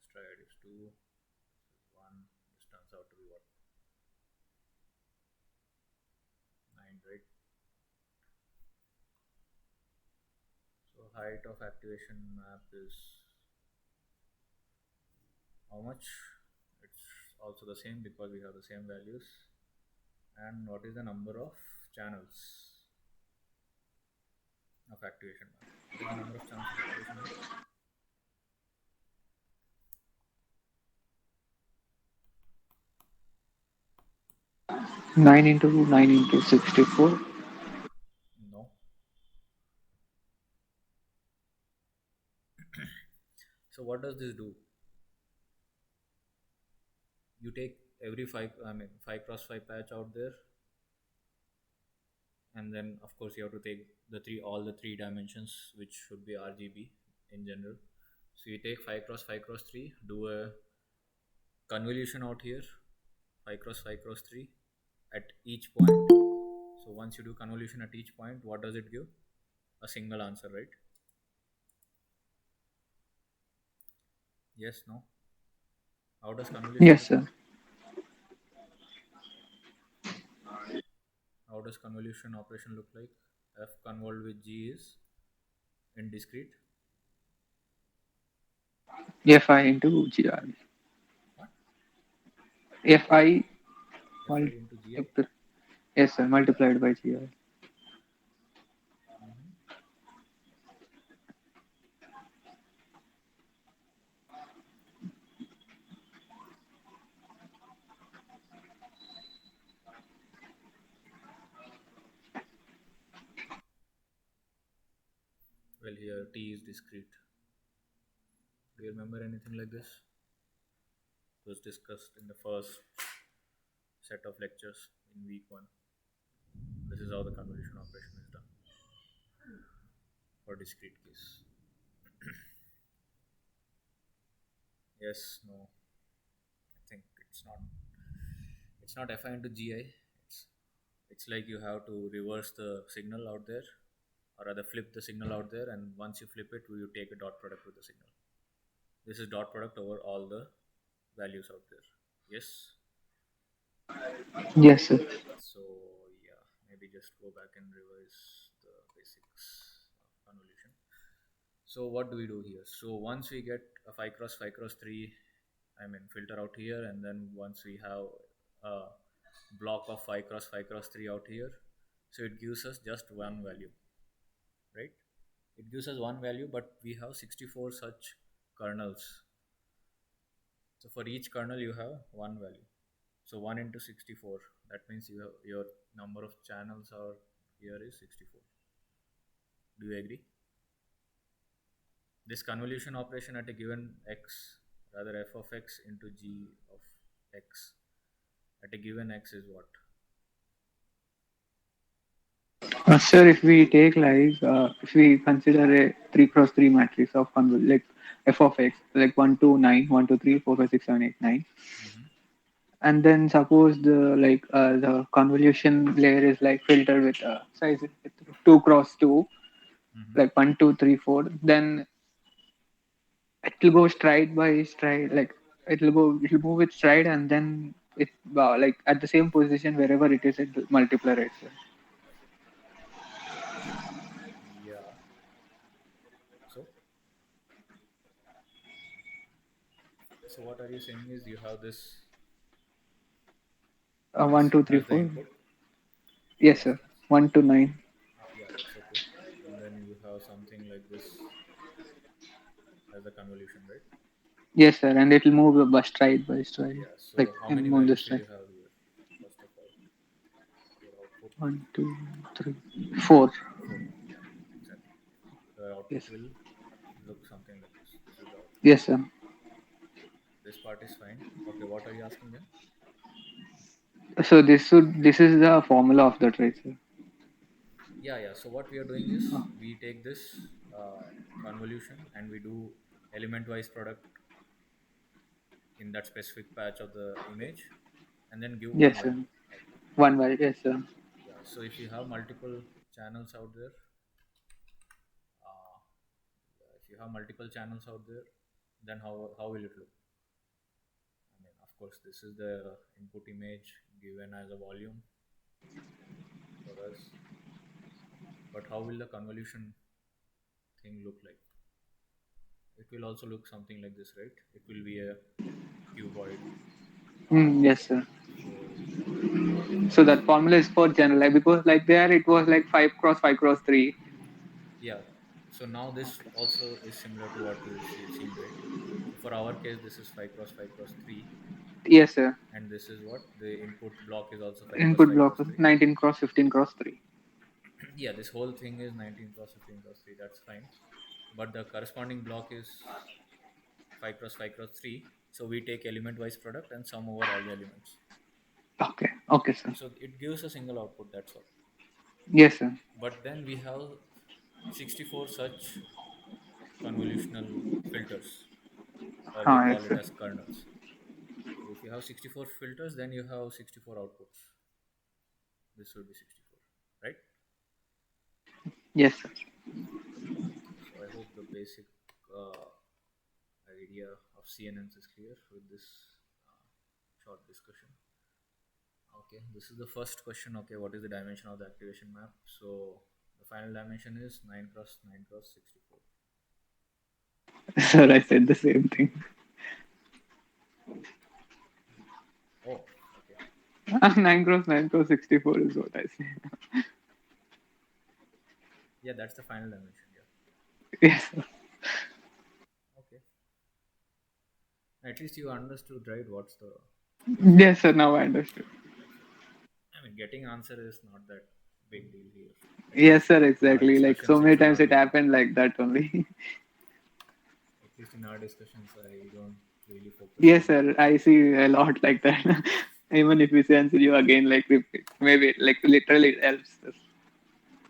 Stride is 2. This is 1. This turns out to be what? 9, right? So height of activation map is how much? It's also the same because we have the same values. And what is the number of channels of activation map? What is the number of channels of activation map? 9 into 9 into 64. No. So what does this do? you take every 5, I mean 5 cross 5 patch out there, and then of course you have to take the three all the three dimensions, which should be RGB in general. So you take 5 cross 5 cross 3, do a convolution out here, 5 cross 5 cross 3 at each point. So once you do convolution at each point, what does it give? A single answer, right? Yes, no? How does convolution Yes, look sir. like? How does convolution operation look like? F convolved with G is in discrete. Fi into gi. What? Fi Fi mul- into Gi. yes, sir, multiplied by gi. Hmm. Well, here T is discrete. Do you remember anything like this? It was discussed in the first set of lectures in week 1. This is how the convolution operation is done for discrete case. Yes, no. I think it's not Fi into Gi. It's like you have to reverse the signal out there, or rather flip the signal out there, and once you flip it, you take a dot product with the signal. This is dot product over all the values out there. Yes. Yes, sir. So yeah, maybe just go back and revise the basics of convolution. So what do we do here? So once we get a 5 cross 5 cross 3, I mean filter out here, and then once we have a block of 5 cross 5 cross 3 out here, so it gives us just one value, right? It gives us one value, but we have 64 such kernels. So for each kernel you have one value. So 1 into 64, that means you have your number of channels are here is 64. Do you agree? This convolution operation at a given x, rather f of x into g of x at a given x is what? Sir, if we take like if we consider a 3 cross 3 matrix of like f of x like 1 2 9 1 2 3 4 5 6 7 8 9, Mm-hmm. and then suppose the convolution layer is like filtered with size 2 cross 2 Mm-hmm. like 1 2 3 4, then it will go stride by stride, like it'll move with stride, and then it like at the same position wherever it is, it will multiply it, sir. Yeah. So, so what are you saying is you have this 1 2 3 as the 4. input. Yes, Yes. sir. 1 to 9. Yeah, that's okay. And then you have something like this as the convolution, right? Yes, sir. And it will move by stride, Yeah. like So how in many on the values will stride. you have here? First of all, your output 1 2 3 4. 4. Yeah, exactly. The output Yes. will look something like this. This is the output. Yes, sir. This part is fine. Okay, what are you asking then? So this is the formula of the trade, sir. Yeah, yeah. So what we are doing is we take this convolution and we do element wise product in that specific patch of the image, and then give one Yes, sir. value out there. One by yes, sir. Yeah. So if you have multiple channels out there, uh, yeah, if you have multiple channels out there, then how will it look? I mean, of course, this is the input image given as a volume for us, but how will the convolution thing look like? It will also look something like this, right? It will be a cuboid. Yes, sir. So So that formula is for general, like because like there it was like 5 cross 5 cross 3. yeah, so now this Okay. also is similar to what we've seen, right? So for our case, this is 5 cross 5 cross 3, Yes, sir. and this is what the input block is also 5 cross Input 5 block cross was 3. 19 cross 15 cross 3. Yeah, this whole thing is 19 cross 15 cross 3. That's fine, but the corresponding block is 5 cross 5 cross 3. So we take element wise product and sum over all the elements. Okay. Okay, sir. So it gives a single output, that's all. Yes, sir. But then we have 64 such convolutional filters, or we Yes, call it sir. as kernels. So if you have 64 filters, then you have 64 outputs. This would be 64, right? Yes, sir. So I hope the basic uh, idea of CNNs is clear with this uh, short discussion. Okay, this is the first question. Okay, what is the dimension of the activation map? So the final dimension is 9 cross 9 cross 64. Sir, I said the same thing. Oh, okay. 9 cross 9 cross 64 is what I say. Yeah, that's the final dimension. Yeah. Yes, sir. Okay. At least you understood, right? What's the question? Yes, sir. Now I understood. I mean, getting answer is not that big deal here. At Yes, least sir. in our Exactly. Like so discussions, it many should times not it be. happened like that only. At least in our discussions, I don't really focus Yes, on sir. I see a lot like that. Even if we answer you again, like repeat, maybe like literally it helps us.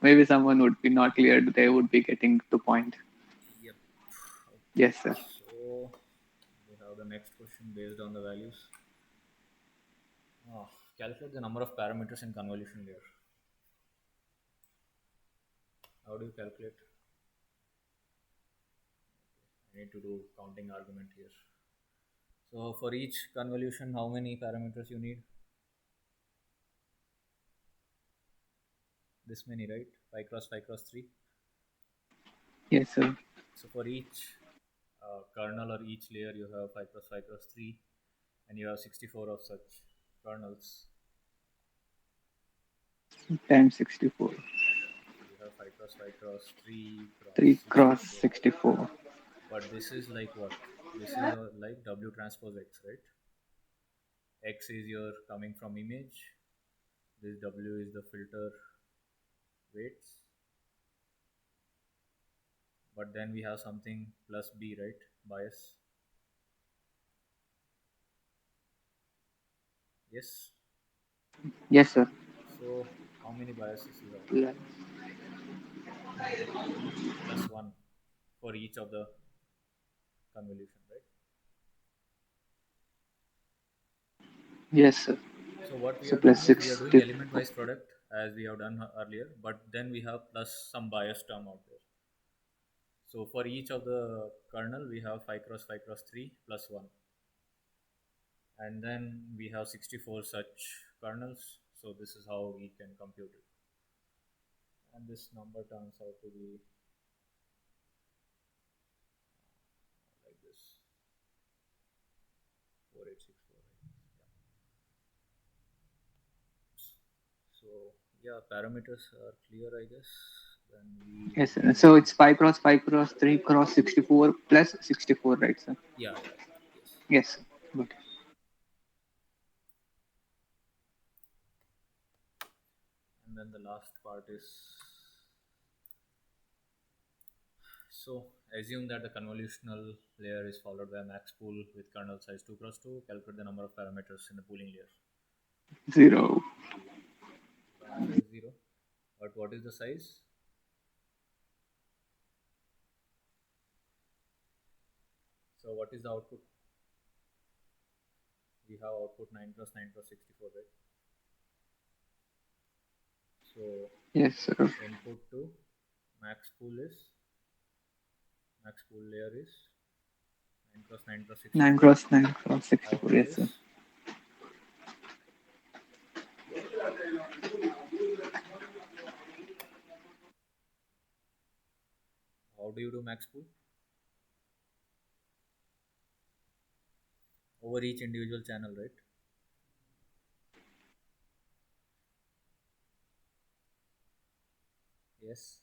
Maybe someone would be not clear, they would be getting the point. Yep. Okay. Yes, sir. So we have the next question based on the values. Calculate the number of parameters in convolution layer. How do you calculate? I need to do counting argument here. So for each convolution, how many parameters you need? This many, right? 5 cross 5 cross 3. Yes, sir. So for each kernel or each layer, you have 5 cross 5 cross 3, and you have 64 of such kernels. Times 64. So you have 5 cross 5 cross 3 cross 3 cross 64. 64. But this is like what? This is like W transpose X, right? X is your coming from image. This W is the filter weights. But then we have something plus B, right? Bias. Yes. Yes, sir. So how many biases you have? Yes, Plus one for each of the convolution, right? yes, sir. So what we So are plus doing is we are doing 60. element wise product as we have done earlier, but then we have plus some bias term out there. So for each of the kernel, we have 5 cross 5 cross 3 plus 1. And then we have 64 such kernels. So this is how we can compute it. And this number turns out to be like this 4864. So yeah, parameters are clear, I guess. Then we Yes, would sir. be So moving. it's 5 cross 5 cross 3 cross 64 plus 64, right, sir? Yeah, yeah, yeah. Yes. Yes, sir. Good. And then the last part is, so assume that the convolutional layer is followed by a max pool with kernel size 2 cross 2. Calculate the number of parameters in the pooling layer. 0. The answer is 0. But what is the size? So what is the output? We have output 9 cross 9 cross 64, right? So Yes, sir. input to max pool is, max pool layer is 9 cross 9 cross 9 64. cross 9 cross 64. Output Yes, sir. is, how do you do max pool? Over each individual channel, right? Yes.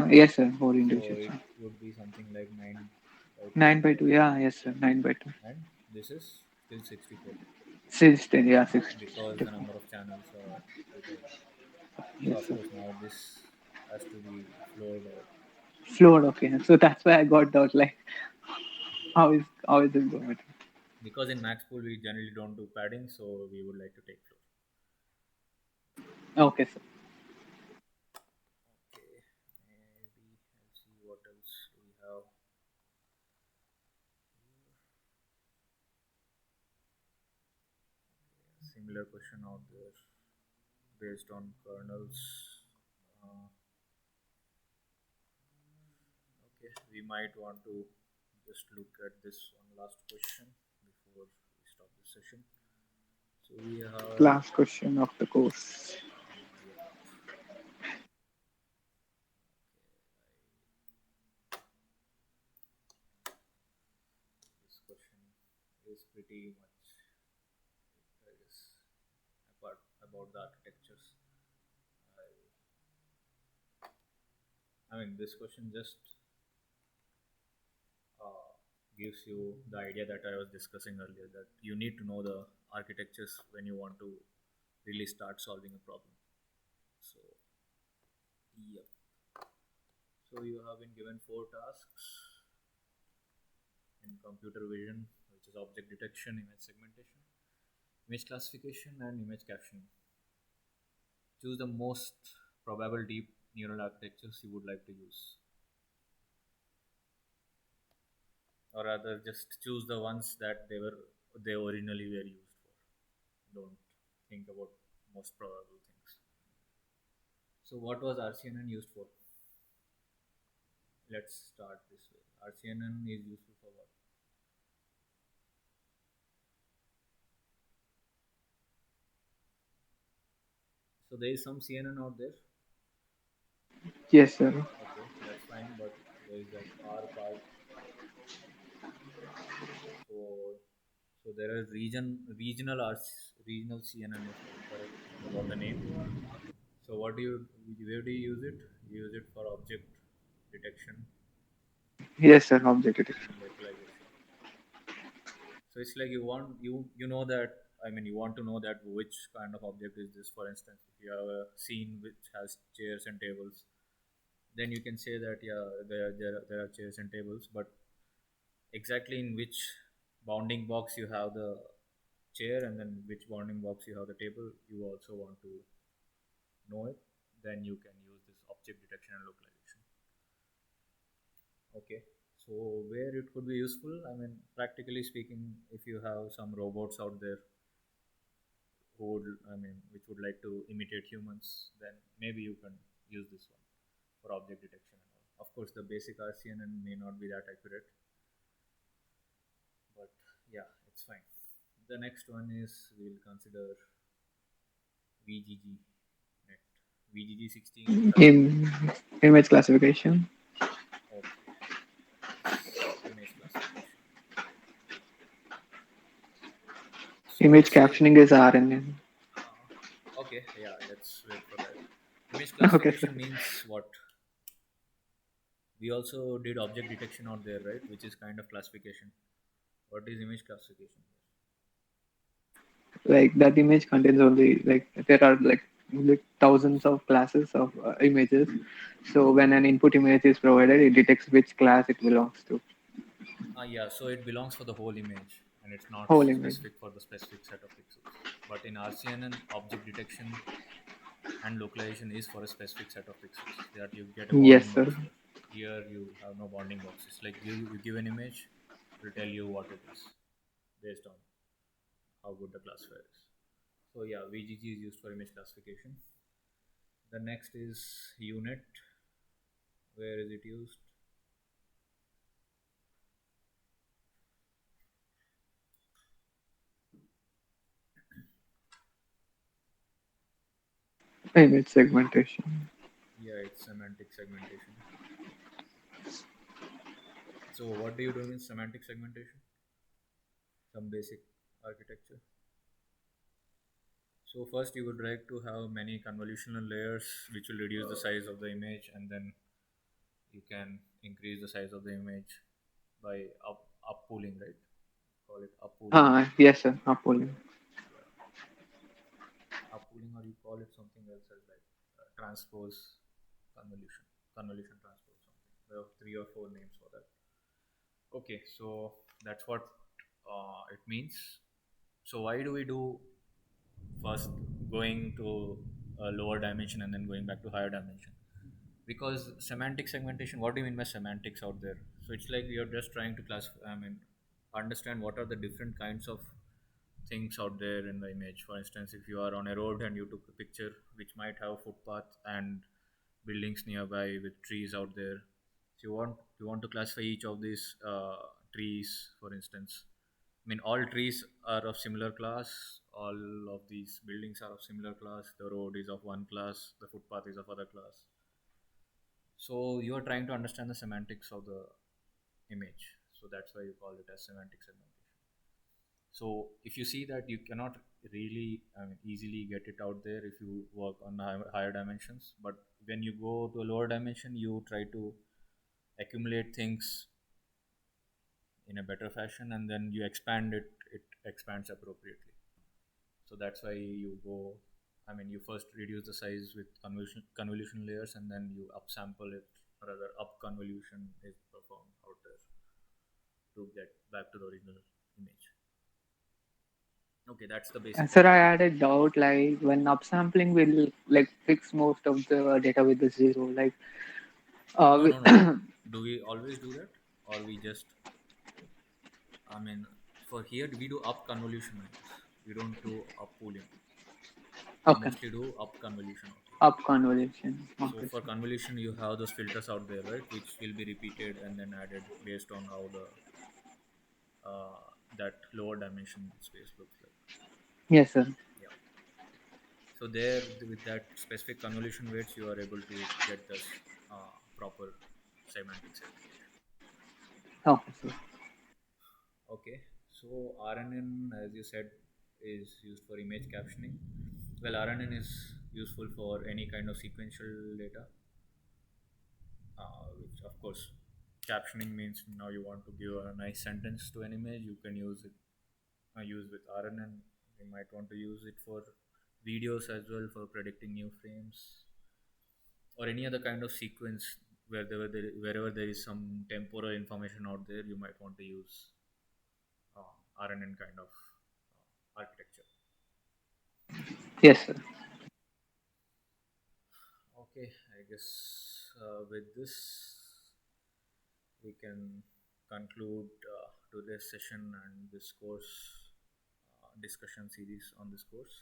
Yes, sir. For So individuals. it would be something like 9 by 2, 9 by 2. Yeah, yes, sir. 9 by 2. and this is still 64 16. Yeah, 6. because the number of channels are greater. So Yes, of sir. course now this has to be floored out. Floored. Okay. So that's why I got doubt. Like, How is it going? Because in max pool we generally don't do padding, so we would like to take floor. Okay, sir. Okay, maybe I'll see what else we have. Similar question out there based on kernels. Uh, okay, we might want to just look at this one last question before we stop the session. So we have, Last question of the course. yep, this question is pretty much, I guess, about the architectures. I mean, this question just uh, gives you the idea that I was discussing earlier, that you need to know the architectures when you want to really start solving a problem. So, yep. So you have been given four tasks in computer vision, which is object detection, image segmentation, image classification, and image captioning. Choose the most probable deep neural architectures you would like to use, or rather, just choose the ones that they originally were used for. Don't think about most probable things. So, what was RCNN used for? Let's start this way. RCNN is useful for what? So, there is some CNN out there. Yes, sir. Okay, that's fine, but there is that R part. So, so there are regional CNN if I'm correct about the name. So, where do you use it? You use it for object detection Yes, sir. Object detection. and localization. So it's like you know that, I mean, you want to know that which kind of object is this. For instance, if you have a scene which has chairs and tables, then you can say that yeah, there are chairs and tables, but exactly in which bounding box you have the chair and then which bounding box you have the table, you also want to know it. Then you can use this object detection and localization. Okay. So where it could be useful, I mean, practically speaking, if you have some robots out there who would, I mean, which would like to imitate humans, then maybe you can use this one for object detection and all. Of course, the basic RCNN may not be that accurate, but yeah, it's fine. The next one is we'll consider VGG net. VGG 16 classification. In image classification. Okay, yes, image classification. So Image it's like, captioning is RNN. okay, yeah, let's wait for that. Image Okay, sir. classification means what? We also did object detection out there, right? Which is kind of classification. What is image classification? Like that image contains only like there are like thousands of classes of images. So when an input image is provided, it detects which class it belongs to. Yeah, so it belongs for the whole image and it's not Whole image. specific for the specific set of pixels. But in RCNN, object detection and localization is for a specific set of pixels that you get a Yes, bounding sir. box for. Here you have no bounding boxes. Like you give an image, it will tell you what it is based on how good the classifier is. So yeah, VGG is used for image classification. The next is UNet. Where is it used? Image segmentation. Yeah, it's semantic segmentation. So what do you do in semantic segmentation? Some basic architecture. So first you would like to have many convolutional layers which will reduce the size of the image, and then you can increase the size of the image by up pooling, right? Call it up pooling. Yes, sir. Uploading. Yeah, up pooling, or you call it something else as like convolution, convolution transpose something. There are three or four names for that. Okay, so that's what it means. So why do we do first going to a lower dimension and then going back to higher dimension? Because semantic segmentation, what do you mean by semantics out there? So it's like you're just trying to classify, I mean, understand what are the different kinds of things out there in the image. For instance, if you are on a road and you took a picture which might have footpath and buildings nearby with trees out there, so you want to classify each of these trees, for instance. I mean, all trees are of similar class. All of these buildings are of similar class. The road is of one class. The footpath is of other class. So you are trying to understand the semantics of the image. So that's why you call it as semantic segmentation. So if you see that you cannot really, I mean, easily get it out there if you work on higher dimensions, but when you go to a lower dimension, you try to accumulate things in a better fashion, and then you expand it. It expands appropriately. So that's why you go. I mean, you first reduce the size with convolution layers, and then you upsample it. Or rather, up convolution is performed out there to get back to the original image. Okay, that's the basic Sir, I concept. had a doubt like when upsampling will like fix most of the data with the zero. Like No, we, no, no. Do we always do that, or we just? I mean, for here we do up convolution, I guess. We don't do up pooling. We okay, mostly do up convolution out here. up convolution. So Okay, for sir. convolution, you have those filters out there, right, which will be repeated and then added based on how the that lower dimension space looks like. Yes, sir. Yeah. So there, with that specific convolution weights, you are able to get this proper semantic segmentation. Okay, sir. Okay, so RNN, as you said, is used for image captioning. Well, RNN is useful for any kind of sequential data, which of course, captioning means now you want to give a nice sentence to an image. You can use with RNN. You might want to use it for videos as well for predicting new frames or any other kind of sequence wherever there is some temporal information out there. You might want to use RNN kind of architecture. Yes, sir. Okay, I guess with this we can conclude today's session and this course discussion series on this course.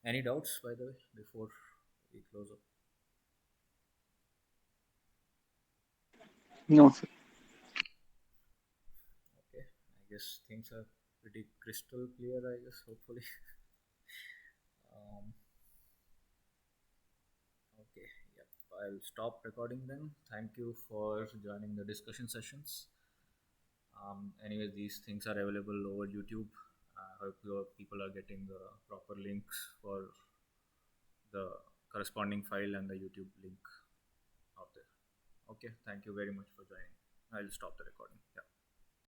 Any doubts, by the way, before we close up? No, sir. Okay, I guess things are pretty crystal clear. I guess hopefully. um, okay, yep. I'll stop recording then. Thank you for joining the discussion sessions. Anyway, these things are available over YouTube. I hope your people are getting the proper links for the corresponding file and the YouTube link out there. Okay, thank you very much for joining. I'll stop the recording. Yeah.